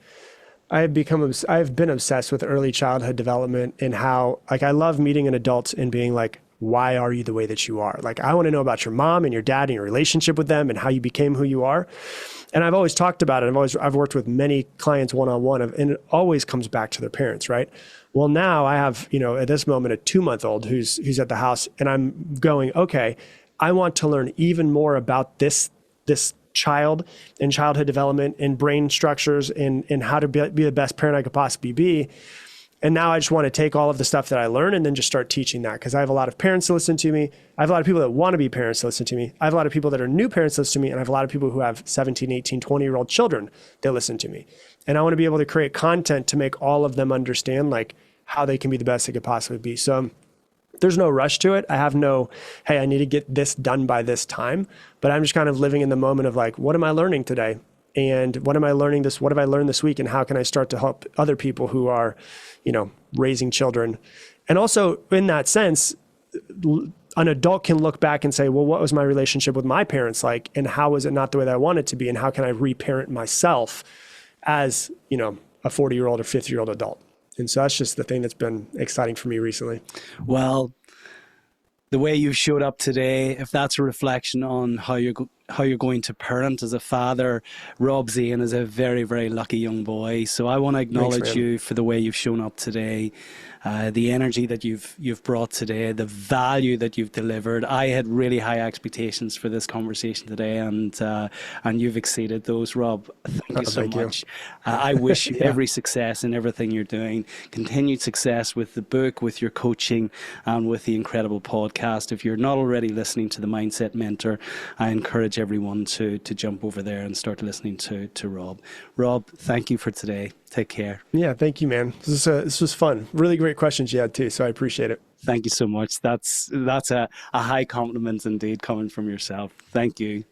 been obsessed with early childhood development and how, I love meeting an adult and being like, why are you the way that you are? I want to know about your mom and your dad and your relationship with them and how you became who you are. And I've always talked about it. I've worked with many clients one-on-one, and it always comes back to their parents, right? Well, now I have, at this moment, a 2-month-old who's at the house, and I'm going, okay, I want to learn even more about this child and childhood development and brain structures and how to be the best parent I could possibly be. And now I just want to take all of the stuff that I learn and then just start teaching that, because I have a lot of parents to listen to me. I have a lot of people that want to be parents to listen to me. I have a lot of people that are new parents to listen to me. And I have a lot of people who have 17, 18, 20-year-old children that listen to me. And I want to be able to create content to make all of them understand how they can be the best they could possibly be. So there's no rush to it. I have no, hey, I need to get this done by this time. But I'm just kind of living in the moment of what am I learning today? And what am I learning what have I learned this week? And how can I start to help other people who are, raising children? And also in that sense, an adult can look back and say, well, what was my relationship with my parents like? And how was it not the way that I wanted it to be? And how can I reparent myself as, a 40-year-old or 50-year-old adult? And so that's just the thing that's been exciting for me recently. Well, the way you showed up today, if that's a reflection on how you're going to parent as a father, Rob Zane is a very, very lucky young boy. So I want to acknowledge you for the way you've shown up today, the energy that you've brought today, the value that you've delivered. I had really high expectations for this conversation today, and you've exceeded those, Rob. Thank you so much. I wish you every success in everything you're doing. Continued success with the book, with your coaching, and with the incredible podcast. If you're not already listening to the Mindset Mentor, I encourage everyone to jump over there and start listening to Rob. Rob, thank you for today. Take care. Yeah, thank you, man. This was fun. Really great questions you had too, so I appreciate it. Thank you so much. That's a high compliment indeed coming from yourself. Thank you.